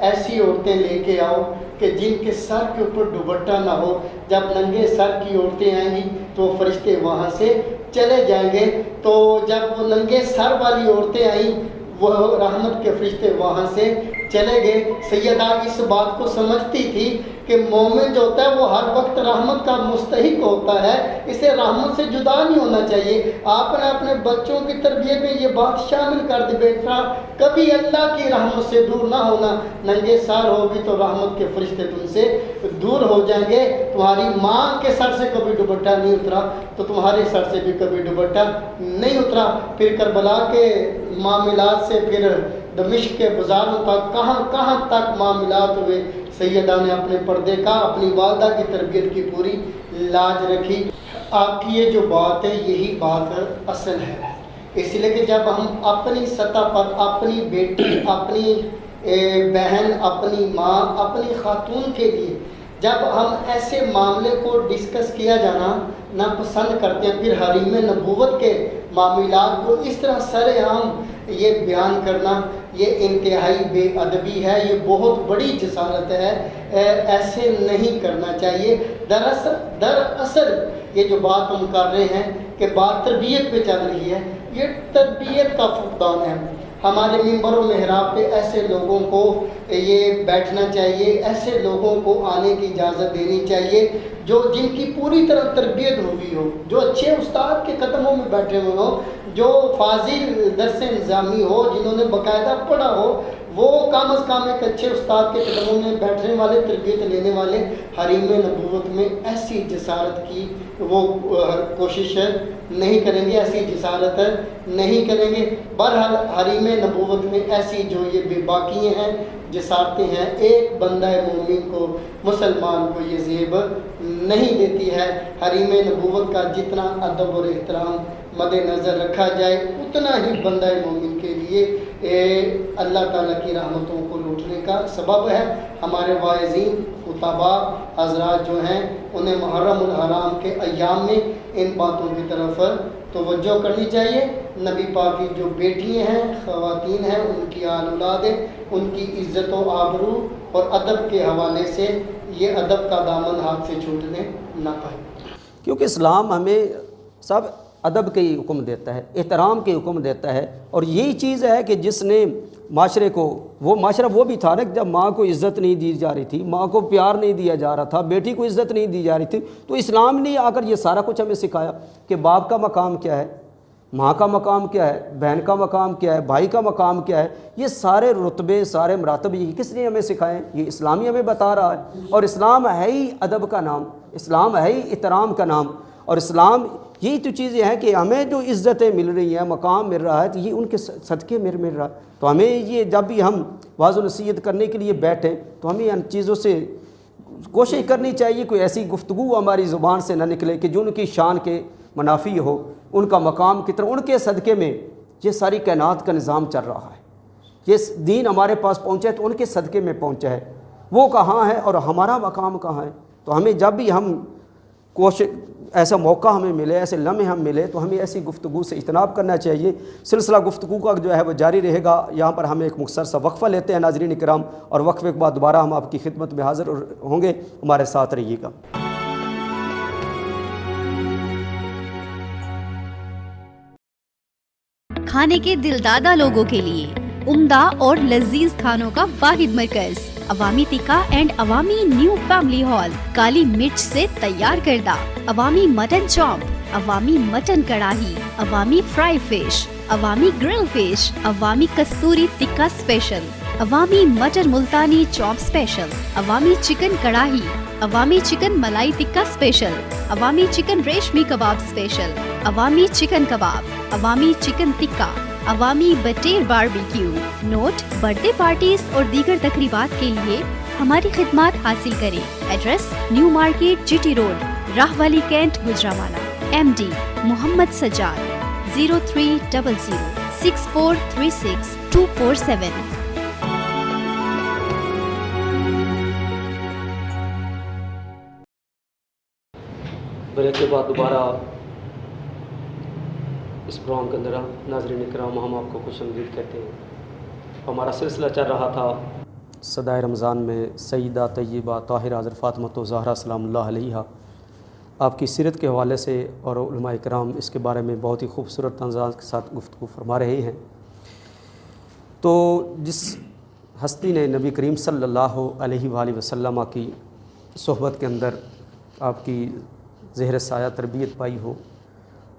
ایسی عورتیں لے کے آؤ کہ جن کے سر کے اوپر دوپٹہ نہ ہو، جب ننگے سر کی عورتیں آئیں گی تو فرشتے وہاں سے چلے جائیں گے۔ تو جب وہ ننگے سر والی عورتیں آئیں وہ رحمت کے فرشتے وہاں سے چلے گئے۔ سیدہ اس بات کو سمجھتی تھی کہ مومن جو ہوتا ہے وہ ہر وقت رحمت کا مستحق ہوتا ہے، اسے رحمت سے جدا نہیں ہونا چاہیے۔ آپ نے اپنے بچوں کی تربیت میں یہ بات شامل کر دی بیٹا کبھی اللہ کی رحمت سے دور نہ ہونا، ننگے سر ہوگی تو رحمت کے فرشتے تم سے دور ہو جائیں گے۔ تمہاری ماں کے سر سے کبھی دوپٹہ نہیں اترا تو تمہارے سر سے بھی کبھی دوپٹہ نہیں اترا۔ پھر کربلا کے معاملات سے پھر دمشق کے بازاروں تک کہاں کہاں تک معاملات ہوئے، سیدہ نے اپنے پردے کا، اپنی والدہ کی تربیت کی پوری لاج رکھی۔ آپ کی یہ جو بات ہے یہی بات اصل ہے، اس لیے کہ جب ہم اپنی سطح پر اپنی بیٹی، اپنی بہن، اپنی ماں، اپنی خاتون کے لیے جب ہم ایسے معاملے کو ڈسکس کیا جانا ناپسند کرتے ہیں، پھر حریم نبوت کے معاملات کو اس طرح سر عام یہ بیان کرنا یہ انتہائی بے ادبی ہے، یہ بہت بڑی جسارت ہے، ایسے نہیں کرنا چاہیے۔ دراصل یہ جو بات ہم کر رہے ہیں کہ بات تربیت پہ چل رہی ہے، یہ تربیت کا فقدان ہے۔ ہمارے منبر و محراب پہ ایسے لوگوں کو یہ بیٹھنا چاہیے، ایسے لوگوں کو آنے کی اجازت دینی چاہیے جو جن کی پوری طرح تربیت ہوئی ہو، جو اچھے استاد کے قدموں میں بیٹھے ہوئے ہوں، جو فاضل درس نظامی ہو، جنہوں نے باقاعدہ پڑھا ہو، وہ کم از کم ایک اچھے استاد کے قدموں میں بیٹھنے والے، تربیت لینے والے حریم نبوت میں ایسی جسارت کی وہ کوشش نہیں کریں گے، ایسی جسارت نہیں کریں گے۔ بہرحال حریم نبوت میں ایسی جو یہ بے باکی ہیں، جسارتیں ہیں، ایک بندہ مومن کو، مسلمان کو یہ زیب نہیں دیتی ہے۔ حریم نبوت کا جتنا ادب اور احترام مد نظر رکھا جائے اتنا ہی بندہ مومن کے لیے اللہ تعالیٰ کی رحمتوں کو لوٹنے کا سبب ہے۔ ہمارے واعظین خطبا حضرات جو ہیں انہیں محرم الحرام کے ایام میں ان باتوں کی طرف توجہ کرنی چاہیے۔ نبی پاک کی جو بیٹیاں ہیں، خواتین ہیں، ان کی آل اولاد ہیں، ان کی عزت و آبرو اور ادب کے حوالے سے یہ ادب کا دامن ہاتھ سے چھوٹنے نہ پائے، کیونکہ اسلام ہمیں سب ادب کے ہی حکم دیتا ہے، احترام کے حکم دیتا ہے، اور یہی چیز ہے کہ جس نے معاشرے کو، وہ معاشرہ وہ بھی تھا نا جب ماں کو عزت نہیں دی جا رہی تھی، ماں کو پیار نہیں دیا جا رہا تھا، بیٹی کو عزت نہیں دی جا رہی تھی، تو اسلام نے آ کر یہ سارا کچھ ہمیں سکھایا کہ باپ کا مقام کیا ہے، ماں کا مقام کیا ہے، بہن کا مقام کیا ہے، بھائی کا مقام کیا ہے۔ یہ سارے رتبے، سارے مراتب یہ کس نے ہمیں سکھائے؟ یہ اسلام ہی ہمیں بتا رہا ہے، اور اسلام ہے ہی ادب کا نام، اسلام ہے ہی احترام کا نام، اور اسلام یہی تو چیزیں ہیں کہ ہمیں جو عزتیں مل رہی ہیں، مقام مل رہا ہے، تو یہ ان کے صدقے مل رہا ہے۔ تو ہمیں یہ جب بھی ہم واعظ و نصیحت کرنے کے لیے بیٹھیں تو ہمیں ان چیزوں سے کوشش کرنی چاہیے کوئی ایسی گفتگو ہماری زبان سے نہ نکلے کہ جو ان کی شان کے منافی ہو، ان کا مقام کی طرح، ان کے صدقے میں یہ ساری کائنات کا نظام چل رہا ہے، یہ دین ہمارے پاس پہنچا ہے تو ان کے صدقے میں پہنچا ہے، وہ کہاں ہے اور ہمارا مقام کہاں ہے۔ تو ہمیں جب بھی ہم ایسا موقع ہمیں ملے، ایسے لمحے ہم ملے، تو ہمیں ایسی گفتگو سے اجتناب کرنا چاہیے۔ سلسلہ گفتگو کا جو ہے وہ جاری رہے گا۔ یہاں پر ہم ایک مختصر سا وقفہ لیتے ہیں ناظرین کرام، اور وقفے کے بعد دوبارہ ہم آپ کی خدمت میں حاضر ہوں گے، ہمارے ساتھ رہیے گا۔ کھانے کے دلدادہ لوگوں کے لیے عمدہ اور لذیذ کھانوں کا واحد مرکز عوامی تکا اینڈ عوامی نیو فیملی ہال، کالی مرچ سے تیار کردہ عوامی مٹن چاپ، عوامی مٹن کڑاہی، عوامی فرائی فش، عوامی گرل فش، عوامی کستوری تکا اسپیشل، عوامی مٹر ملتانی چاپ اسپیشل، عوامی چکن کڑاہی، عوامی چکن ملائی تکا اسپیشل، عوامی چکن ریشمی کباب اسپیشل، عوامی چکن کباب، عوامی چکن تکا، عوامی بٹیر barbecue. Note: birthday parties اور دیگر تقریبات کے لیے ہماری خدمات حاصل کریں۔ Address: new market, G T road, Rahwali cantt, Gujranwala. M D: Muhammad Sajjad, 0300 6436 247۔ Break کے بعد دوبارہ اس پروگرام کے اندر ناظرین کرام ہم آپ کو خوش آمدید کہتے ہیں۔ ہمارا سلسلہ چل رہا تھا صدائے رمضان میں سیدہ طیبہ طاہرہ حضرت فاطمہ الزہرا سلام اللہ علیہا، آپ کی سیرت کے حوالے سے، اور علماء کرام اس کے بارے میں بہت ہی خوبصورت انداز کے ساتھ گفتگو فرما رہے ہیں۔ تو جس ہستی نے نبی کریم صلی اللہ علیہ وآلہ وسلم کی صحبت کے اندر آپ کی زہر سایہ تربیت پائی ہو،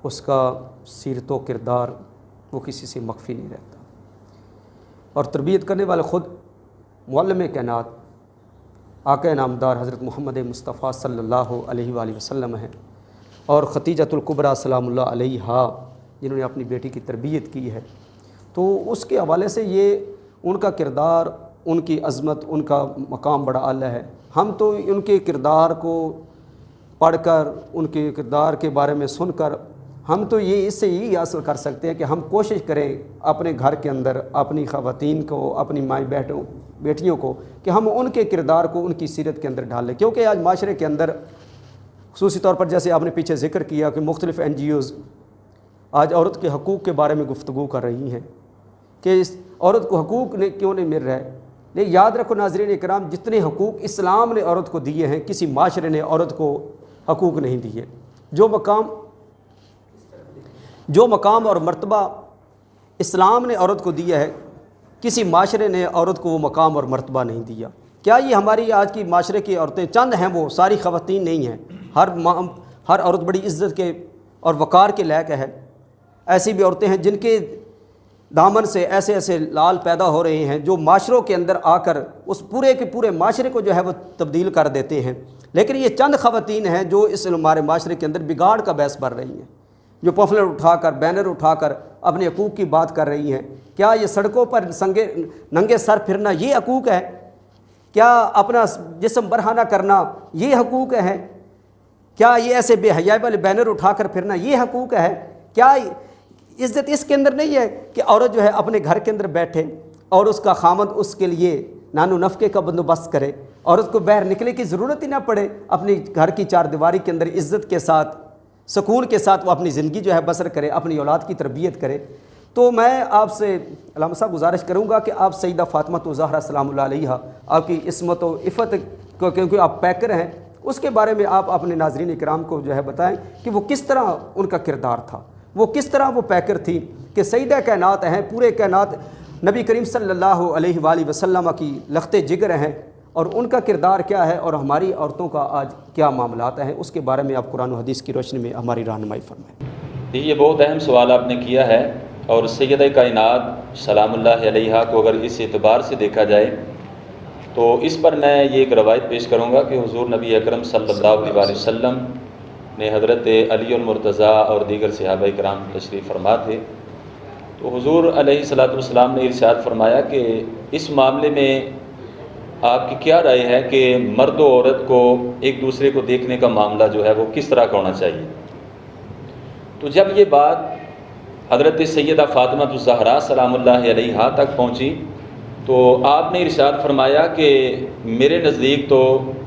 اس کا سیرت و کردار وہ کسی سے مخفی نہیں رہتا، اور تربیت کرنے والے خود معلم کائنات آقا نامدار حضرت محمد مصطفیٰ صلی اللہ علیہ وآلہ وسلم ہیں، اور ختیجۃ الکبریٰ سلام اللہ علیہا جنہوں نے اپنی بیٹی کی تربیت کی ہے۔ تو اس کے حوالے سے یہ ان کا کردار، ان کی عظمت، ان کا مقام بڑا اعلیٰ ہے۔ ہم تو ان کے کردار کو پڑھ کر ان کے کردار کے بارے میں سن کر ہم تو یہ اس سے یہی حاصل کر سکتے ہیں کہ ہم کوشش کریں اپنے گھر کے اندر اپنی خواتین کو، اپنی مائیں بیٹیوں کو، کہ ہم ان کے کردار کو ان کی سیرت کے اندر ڈال لیں. کیونکہ آج معاشرے کے اندر خصوصی طور پر جیسے آپ نے پیچھے ذکر کیا کہ مختلف NGOs آج عورت کے حقوق کے بارے میں گفتگو کر رہی ہیں کہ اس عورت کو حقوق کیوں نہیں مل رہے. لیکن یاد رکھو ناظرین اکرام، جتنے حقوق اسلام نے عورت کو دیے ہیں کسی معاشرے نے عورت کو حقوق نہیں دیے. جو مقام اور مرتبہ اسلام نے عورت کو دیا ہے کسی معاشرے نے عورت کو وہ مقام اور مرتبہ نہیں دیا. کیا یہ ہماری آج کی معاشرے کی عورتیں چند ہیں، وہ ساری خواتین نہیں ہیں، ہر عورت بڑی عزت کے اور وقار کے لائق ہے. ایسی بھی عورتیں ہیں جن کے دامن سے ایسے ایسے لال پیدا ہو رہے ہیں جو معاشروں کے اندر آ کر اس پورے کے پورے معاشرے کو جو ہے وہ تبدیل کر دیتے ہیں. لیکن یہ چند خواتین ہیں جو اس ہمارے معاشرے کے اندر بگاڑ کا باعث بن رہی ہیں، جو پمفلٹ اٹھا کر، بینر اٹھا کر اپنے حقوق کی بات کر رہی ہیں. کیا یہ سڑکوں پر ننگے سر پھرنا یہ حقوق ہے؟ کیا اپنا جسم برہنہ کرنا یہ حقوق ہے؟ کیا یہ ایسے بے حیائی والے بینر اٹھا کر پھرنا یہ حقوق ہے؟ کیا عزت اس کے اندر نہیں ہے کہ عورت جو ہے اپنے گھر کے اندر بیٹھے اور اس کا خامد اس کے لیے نان و نفقے کا بندوبست کرے، عورت کو باہر نکلے کی ضرورت ہی نہ پڑے، اپنی گھر کی چار دیواری کے اندر عزت کے ساتھ، سکون کے ساتھ وہ اپنی زندگی جو ہے بسر کرے، اپنی اولاد کی تربیت کرے. تو میں آپ سے علامہ صاحب گزارش کروں گا کہ آپ سیدہ فاطمہ زہرا سلام اللہ علیہا، آپ کی عصمت و عفت کو، کیونکہ آپ پیکر ہیں، اس کے بارے میں آپ اپنے ناظرین اکرام کو جو ہے بتائیں کہ وہ کس طرح ان کا کردار تھا، وہ کس طرح وہ پیکر تھی کہ سیدہ کائنات ہیں، پورے کائنات نبی کریم صلی اللہ علیہ وآلہ وسلم کی لخت جگر ہیں، اور ان کا کردار کیا ہے اور ہماری عورتوں کا آج کیا معاملات ہیں، اس کے بارے میں آپ قرآن و حدیث کی روشنی میں ہماری رہنمائی فرمائیں. یہ بہت اہم سوال آپ نے کیا ہے، اور سیدہ کائنات سلام اللہ علیہا کو اگر اس اعتبار سے دیکھا جائے تو اس پر میں یہ ایک روایت پیش کروں گا کہ حضور نبی اکرم صلی اللہ علیہ وسلم نے حضرت علی المرتضیٰ اور دیگر صحابہ کرام تشریف فرما تھے، تو حضور علیہ الصلوۃ والسلام نے ارشاد فرمایا کہ اس معاملے میں آپ کی کیا رائے ہے کہ مرد و عورت کو ایک دوسرے کو دیکھنے کا معاملہ جو ہے وہ کس طرح کا ہونا چاہیے. تو جب یہ بات حضرت سیدہ فاطمہ الزہرا سلام اللہ علیہا تک پہنچی تو آپ نے ارشاد فرمایا کہ میرے نزدیک تو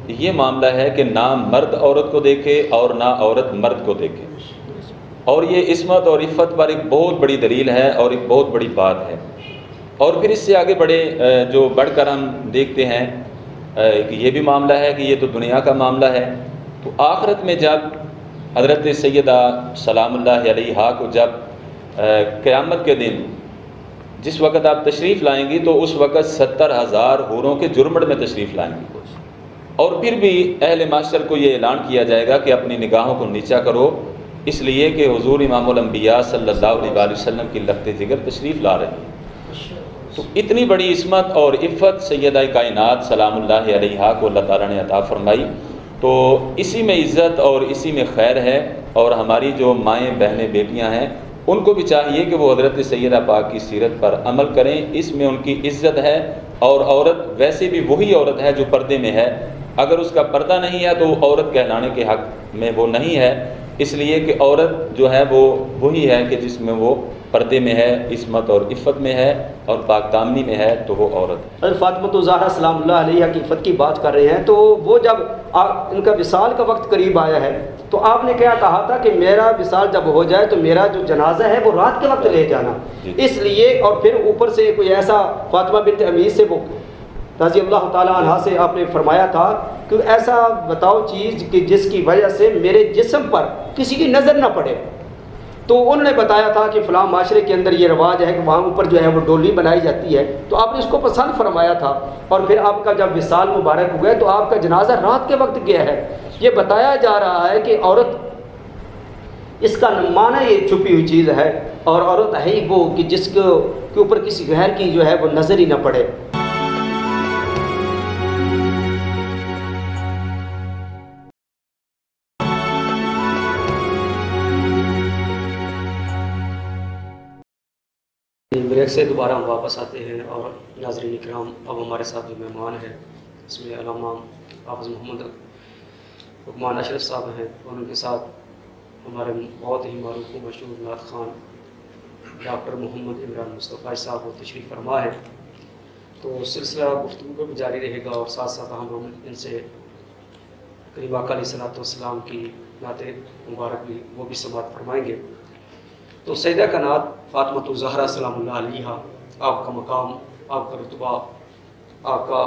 یہ معاملہ ہے کہ نہ مرد عورت کو دیکھے اور نہ عورت مرد کو دیکھے، اور یہ عصمت اور عفت پر ایک بہت بڑی دلیل ہے اور ایک بہت بڑی بات ہے. اور پھر اس سے آگے بڑھ کر ہم دیکھتے ہیں کہ یہ بھی معاملہ ہے کہ یہ تو دنیا کا معاملہ ہے. تو آخرت میں جب حضرت سیدہ سلام اللہ علیہا کو جب قیامت کے دن جس وقت آپ تشریف لائیں گی تو اس وقت 70,000 حوروں کے جرمڑ میں تشریف لائیں گی، اور پھر بھی اہل معاشر کو یہ اعلان کیا جائے گا کہ اپنی نگاہوں کو نیچا کرو، اس لیے کہ حضور امام الانبیاء صلی اللہ علیہ وسلم کی لخت جگر تشریف لا رہے ہیں. تو اتنی بڑی عصمت اور عفت سیدہ کائنات سلام اللہ علیہا کو اللہ تعالیٰ نے عطا فرمائی. تو اسی میں عزت اور اسی میں خیر ہے، اور ہماری جو مائیں بہنیں بیٹیاں ہیں ان کو بھی چاہیے کہ وہ حضرت سیدہ پاک کی سیرت پر عمل کریں، اس میں ان کی عزت ہے. اور عورت ویسے بھی وہی عورت ہے جو پردے میں ہے، اگر اس کا پردہ نہیں ہے تو وہ عورت کہلانے کے حق میں وہ نہیں ہے، اس لیے کہ عورت جو ہے وہ وہی ہے کہ جس میں وہ پردے میں ہے، عصمت اور عفت میں ہے اور پاک دامنی میں ہے، تو وہ عورت ہے. حضرت فاطمہ زہرا سلام اللہ علیہ کی عفت کی بات کر رہے ہیں، تو وہ جب ان کا وصال کا وقت قریب آیا ہے تو آپ نے کیا کہا تھا کہ میرا وصال جب ہو جائے تو میرا جو جنازہ ہے وہ رات کے وقت لے جانا. اس لیے اور پھر اوپر سے کوئی ایسا فاطمہ بنت امیس سے وہ رضی اللہ تعالیٰ عنہ سے آپ نے فرمایا تھا کہ ایسا بتاؤ چیز کہ جس کی وجہ سے میرے جسم پر کسی کی نظر نہ پڑے. تو انہوں نے بتایا تھا کہ فلاں معاشرے کے اندر یہ رواج ہے کہ وہاں اوپر جو ہے وہ ڈولی بنائی جاتی ہے، تو آپ نے اس کو پسند فرمایا تھا. اور پھر آپ کا جب وصال مبارک ہو گیا تو آپ کا جنازہ رات کے وقت گیا ہے. یہ بتایا جا رہا ہے کہ عورت، اس کا معنی یہ چھپی ہوئی چیز ہے، اور عورت ہے ہی وہ کہ جس کے اوپر کسی غیر کی جو ہے وہ نظر ہی نہ پڑے. بریک سے دوبارہ ہم واپس آتے ہیں، اور ناظرین کرام اب ہمارے ساتھ جو مہمان ہیں اس میں علامہ حافظ محمد حکمان اشرف صاحب ہیں اور ان کے ساتھ ہمارے بہت ہی معروف و مشہور نعت خان ڈاکٹر محمد عمران مصطفی صاحب وہ تشریف فرما ہے. تو سلسلہ گفتگو کو بھی جاری رہے گا اور ساتھ ساتھ ہم ان سے کریم آقا علیہ الصلوۃ والسلام کی نعت مبارک بھی وہ بھی سماعت فرمائیں گے. تو سیدہ کا نعت فاطمہ الزہرا سلام اللہ علیہا، آپ کا مقام، آپ کا رتبہ، آپ کا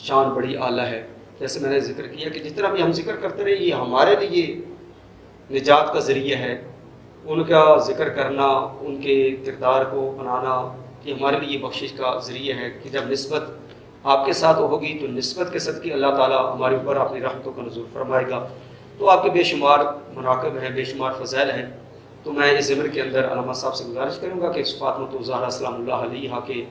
شان بڑی اعلیٰ ہے. جیسے میں نے ذکر کیا کہ جتنا بھی ہم ذکر کرتے رہے یہ ہمارے لیے نجات کا ذریعہ ہے. ان کا ذکر کرنا، ان کے کردار کو بنانا یہ ہمارے لیے بخشش کا ذریعہ ہے کہ جب نسبت آپ کے ساتھ ہوگی تو نسبت کے صدقے اللہ تعالیٰ ہمارے اوپر اپنی رحمتوں کا نزول فرمائے گا. تو آپ کے بے شمار مناقب ہیں، بے شمار فضائل ہیں. تو میں اس ضمن کے اندر علامہ صاحب سے گزارش کروں گا کہ فاطمہ الزہرا سلام اللہ علیہا کے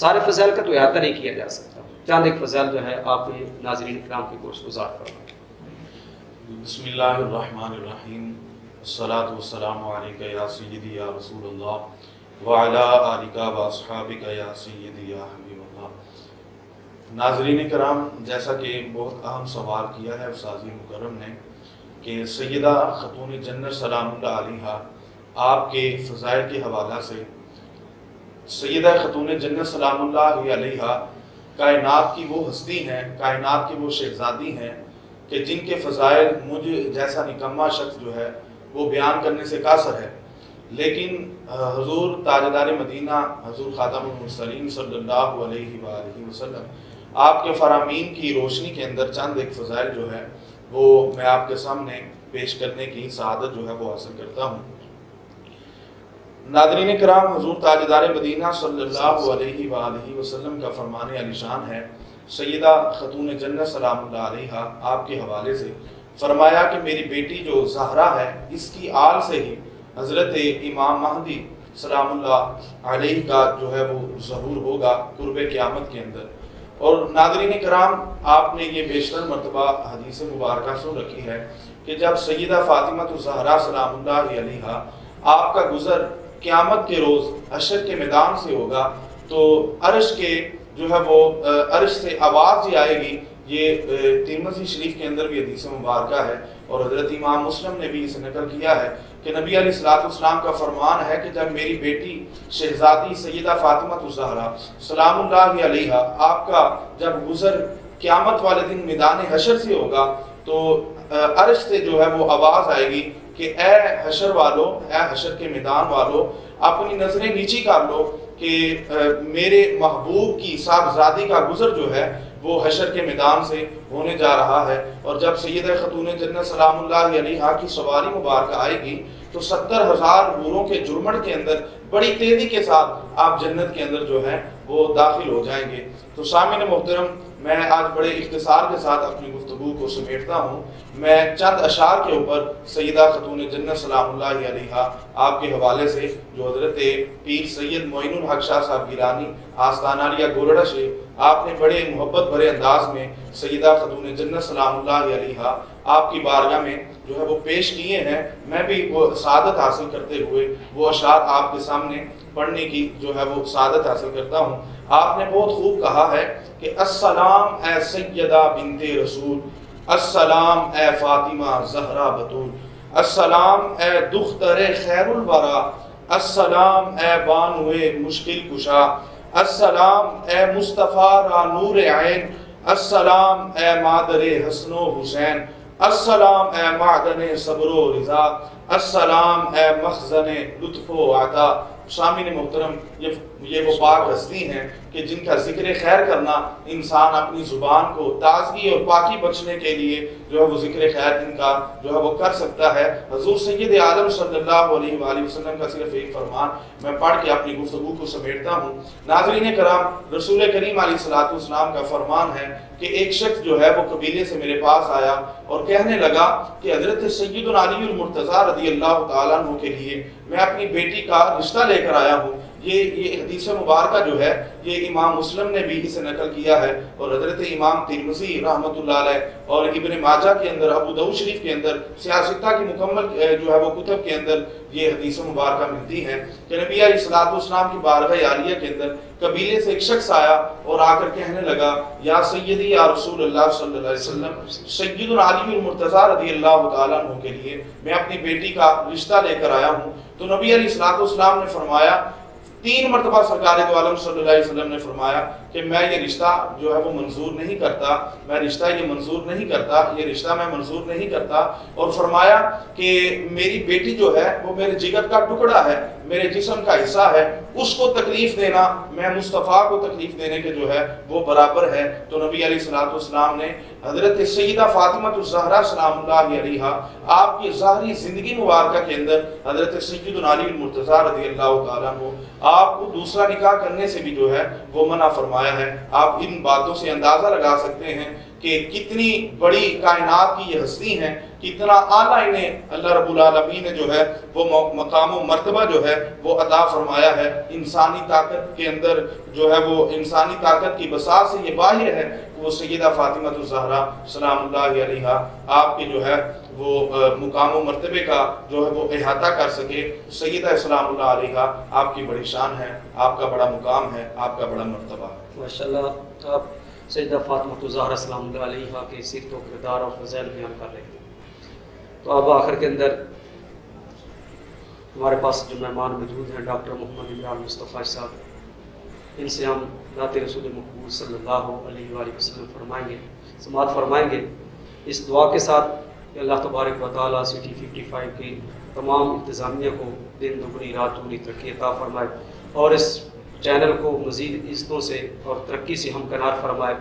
سارے فضائل کا تو احاطہ نہیں کیا جا سکتا، چاند ایک فضائل جو ہے آپ ناظرین اکرام کے گوش گزار فرمائیں. بسم اللہ الرحمن الرحیم، الصلاۃ والسلام علیک یا سیدی یا رسول اللہ وعلی آلک و اصحابک یا سیدی یا حبیب اللہ. ناظرین کرام، جیسا کہ بہت اہم سوال کیا ہے استاذ مکرم نے کہ سیدہ خاتون جنت سلام اللہ علیہا آپ کے فضائل کے حوالہ سے، سیدہ خاتون جنت سلام اللہ علیہا کائنات کی وہ ہستی ہیں، کائنات کی وہ شہزادی ہیں کہ جن کے فضائل مجھ جیسا نکما شخص جو ہے وہ بیان کرنے سے قاصر ہے. لیکن حضور تاجدار مدینہ حضور خاتم المرسلین صلی اللہ علیہ وآلہ وسلم آپ کے فرامین کی روشنی کے اندر چند ایک فضائل جو ہے وہ میں آپ کے سامنے پیش کرنے کی سعادت جو ہے وہ حاصل کرتا ہوں. ناظرین کرام، حضور تاجدار مدینہ صلی اللہ علیہ وآلہ وسلم کا فرمان علی شان ہے. سیدہ خاتون جنت سلام اللہ علیہا آپ کے حوالے سے فرمایا کہ میری بیٹی جو زہرا ہے اس کی آل سے ہی حضرت امام مہدی سلام اللہ علیہ کا جو ہے وہ ظہور ہوگا قرب قیامت کے اندر. اور ناظرین کرام، آپ نے یہ بیشتر مرتبہ حدیث مبارکہ سن رکھی ہے کہ جب سیدہ فاطمہ الزہرا سلام اللہ علیہا آپ کا گزر قیامت کے روز حشر کے میدان سے ہوگا تو عرش کے جو ہے وہ عرش سے آواز ہی آئے گی. یہ ترمذی شریف کے اندر بھی حدیث مبارکہ ہے اور حضرت امام مسلم نے بھی اسے نقل کیا ہے کہ نبی علیہ الصلوۃ والسلام کا فرمان ہے کہ جب میری بیٹی شہزادی سیدہ فاطمہ الزہرا سلام اللہ علیہا آپ کا جب گزر قیامت والے دن میدان حشر سے ہوگا تو عرش سے جو ہے وہ آواز آئے گی کہ اے حشر والو، اے حشر کے میدان والو، اپنی نظریں نیچی کر لو کہ میرے محبوب کی صاحبزادی کا گزر جو ہے وہ حشر کے میدان سے ہونے جا رہا ہے. اور جب سیدہ خاتون جنت سلام اللہ علیہا کی سواری مبارکہ آئے گی تو 70,000 حوروں کے جرمٹ کے اندر بڑی تیزی کے ساتھ آپ جنت کے اندر جو ہے وہ داخل ہو جائیں گے. تو سامعین محترم، میں آج بڑے اختصار کے ساتھ اپنی گفتگو کو سمیٹتا ہوں. میں چند اشعار کے اوپر سیدہ خاتون جنت سلام اللہ علیہا آپ کے حوالے سے جو حضرت پیر سید معین الحق شاہ صاحب گیلانی آستانہ عالیہ گولڑا شریف آپ نے بڑے محبت بھرے انداز میں سیدہ خاتون جنت سلام اللہ علیہا آپ کی بارگاہ میں جو ہے وہ پیش کیے ہیں. میں بھی وہ سعادت حاصل کرتے ہوئے وہ اشعار آپ کے سامنے پڑھنے کی جو ہے وہ سعادت حاصل کرتا ہوں. آپ نے بہت خوب کہا ہے کہ السلام اے سیدہ بنت رسول، السلام اے فاطمہ زہرا بتول، السلام اے دختر خیر الورا، السلام اے بانوے مشکل کشا، السلام اے مصطفیٰ را نور عین، السلام اے مادر حسن و حسین، السلام اے معدن صبر و رضا، السلام اے مخزن لطف و عطا. سامعین محترم، یہ وہ پاک ہستی ہیں کہ جن کا ذکر خیر کرنا انسان اپنی زبان کو تازگی اور پاکی بخشنے کے لیے جو ہے وہ ذکر خیر ان کا جو ہے وہ کر سکتا ہے. حضور سید عالم صلی اللہ علیہ وآلہ وسلم کا صرف ایک فرمان میں پڑھ کے اپنی گفتگو کو سمیٹتا ہوں. ناظرین کرام، رسول کریم علیہ الصلوۃ والسلام کا فرمان ہے کہ ایک شخص جو ہے وہ قبیلے سے میرے پاس آیا اور کہنے لگا کہ حضرت سیدنا علی المرتضیٰ رضی اللہ تعالیٰ عنہ کے لیے میں اپنی بیٹی کا رشتہ لے کر آیا ہوں. یہ حدیث مبارکہ جو ہے یہ امام مسلم نے بھی اسے نقل کیا ہے، اور حضرت امام ترمذی رحمۃ اللہ علیہ اور ابن ماجہ کے اندر، ابو داؤد شریف کے اندر، سیاستہ کی مکمل جو ہے وہ کتب کے اندر یہ حدیث مبارکہ ملتی ہیں کہ نبی علیہ الصلوۃ والسلام کی بارگاہ عالیہ کے اندر قبیلے سے ایک شخص آیا اور آ کر کہنے لگا، یا سیدی یا رسول اللہ صلی اللہ علیہ وسلم، سیدنا علی المرتضیٰ رضی اللہ تعالیٰ عنہ کے لیے میں اپنی بیٹی کا رشتہ لے کر آیا ہوں۔ تو نبی علیہ الصلوۃ والسلام نے فرمایا، 3 مرتبہ سرکار دو عالم صلی اللہ علیہ وسلم نے فرمایا کہ میں یہ رشتہ جو ہے وہ منظور نہیں کرتا، میں رشتہ یہ منظور نہیں کرتا، یہ رشتہ میں منظور نہیں کرتا، اور فرمایا کہ میری بیٹی جو ہے وہ میرے جگر کا ٹکڑا ہے، میرے جسم کا حصہ ہے، اس کو تکلیف دینا میں مصطفیٰ کو تکلیف دینے کے جو ہے وہ برابر ہے۔ تو نبی علیہ الصلوۃ والسلام نے حضرت سیدہ فاطمہ الزہرا سلام اللہ علیہا آپ کی ظاہری زندگی مبارکہ کے اندر حضرت سیدنا علی المرتضیٰ رضی اللہ تعالیٰ عنہ آپ کو دوسرا نکاح کرنے سے بھی جو ہے وہ منع فرمایا ہے۔ آپ ان باتوں سے اندازہ لگا سکتے ہیں کہ کتنی بڑی کائنات کی یہ ہستی ہیں، کتنا اعلیٰ انہیں اللہ رب العالمین نے جو ہے وہ مقام و مرتبہ جو ہے وہ عطا فرمایا ہے۔ انسانی طاقت کے اندر جو ہے وہ انسانی طاقت کی بساط سے یہ باہر ہے وہ سیدہ فاطمہ الزہرا سلام اللہ علیہا آپ کے جو ہے وہ مقام و مرتبے کا جو ہے وہ احاطہ کر سکے۔ سیدہ سلام اللہ علیہا آپ کی بڑی شان ہے، آپ کا بڑا مقام ہے، آپ کا بڑا مرتبہ ہے۔ ماشاءاللہ آپ سیدہ فاطمہ الزہرا سلام اللہ علیہا کے سیرت و کردار اور فضائل بیان کر رہے ہیں، تو اب آخر کے اندر ہمارے پاس جو مہمان موجود ہیں ڈاکٹر محمد عمران مصطفیٰ صاحب، ان سے ہم نعت رسول مقبول صلی اللہ علیہ وآلہ وسلم فرمائیں گے، سماعت فرمائیں گے، اس دعا کے ساتھ کہ اللہ تبارک و تعالیٰ سٹی 55 کی تمام انتظامیہ کو دن دگنی رات چگنی ترقی عطا فرمائے، اور اس چینل کو مزید عزتوں سے اور ترقی سے ہمکنار فرمائے۔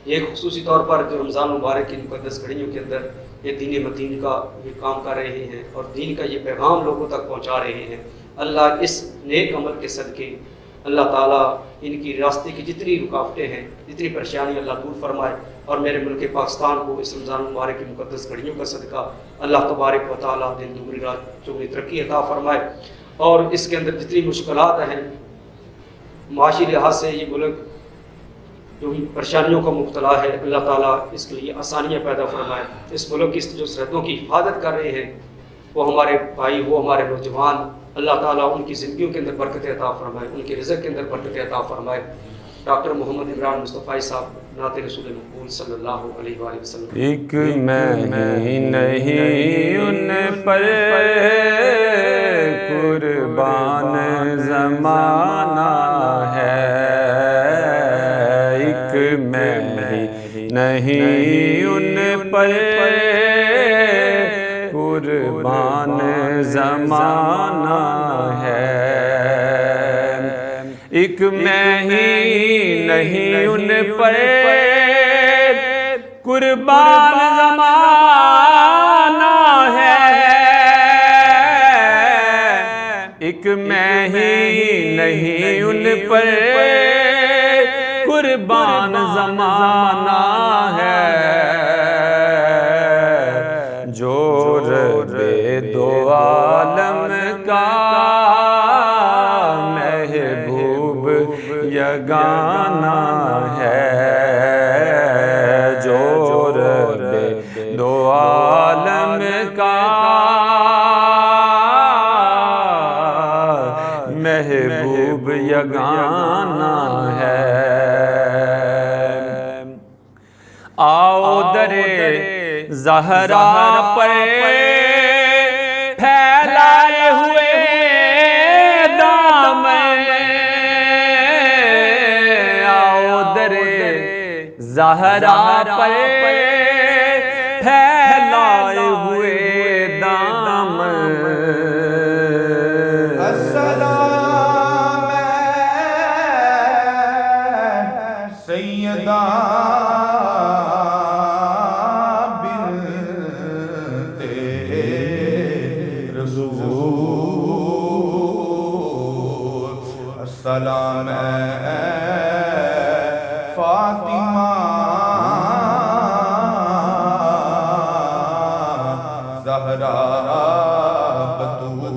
یہ خصوصی طور پر جو رمضان مبارک کی مقدس گھڑیوں کے اندر یہ دین مدین کا یہ کام کر رہے ہیں اور دین کا یہ پیغام لوگوں تک پہنچا رہے ہیں، اللہ اس نیک عمل کے صدقے اللہ تعالیٰ ان کی راستے کی جتنی رکاوٹیں ہیں، جتنی پریشانیاں اللہ دور فرمائے، اور میرے ملک پاکستان کو اس رمضان مبارک کی مقدس گھڑیوں کا صدقہ اللہ تبارک و تعالیٰ دن دگنی رات چگنی ترقی عطا فرمائے، اور اس کے اندر جتنی مشکلات ہیں معاشی لحاظ سے یہ ملک جو پریشانیوں کا مبتلا ہے، اللہ تعالیٰ اس کے لیے آسانیاں پیدا فرمائے۔ اس ملک کی جو سرحدوں کی حفاظت کر رہے ہیں وہ ہمارے بھائی، وہ ہمارے نوجوان، اللہ تعالیٰ ان کی زندگیوں کے اندر برکت عطا فرمائے، ان کے رزق کے اندر برکت عطا فرمائے۔ ڈاکٹر محمد عمران مصطفیٰ صاحب نعت رسول مقبول صلی اللہ علیہ وآلہ وسلم۔ ایک میں ہی نہیں ان پر قربان زمانہ ہے، ایک میں ہی نہیں ان پر قربان زمانہ ہے، ایک میں ہی نہیں ان پر قربان زمانہ ہے، ایک میں ہی نہیں ان پر قربان زمانہ ہے، جو رب دو عالم کا محبوب یگانہ ہے، جو رب دو عالم کا محبوب یگانہ ہے۔ آؤ درِ زہرا پر پھیلائے ہوئے دامن، آؤ درِ زہرا پر پھیلائے ہوئے دامن، السلام سیدہ سلام فاطمہ زہرا بتول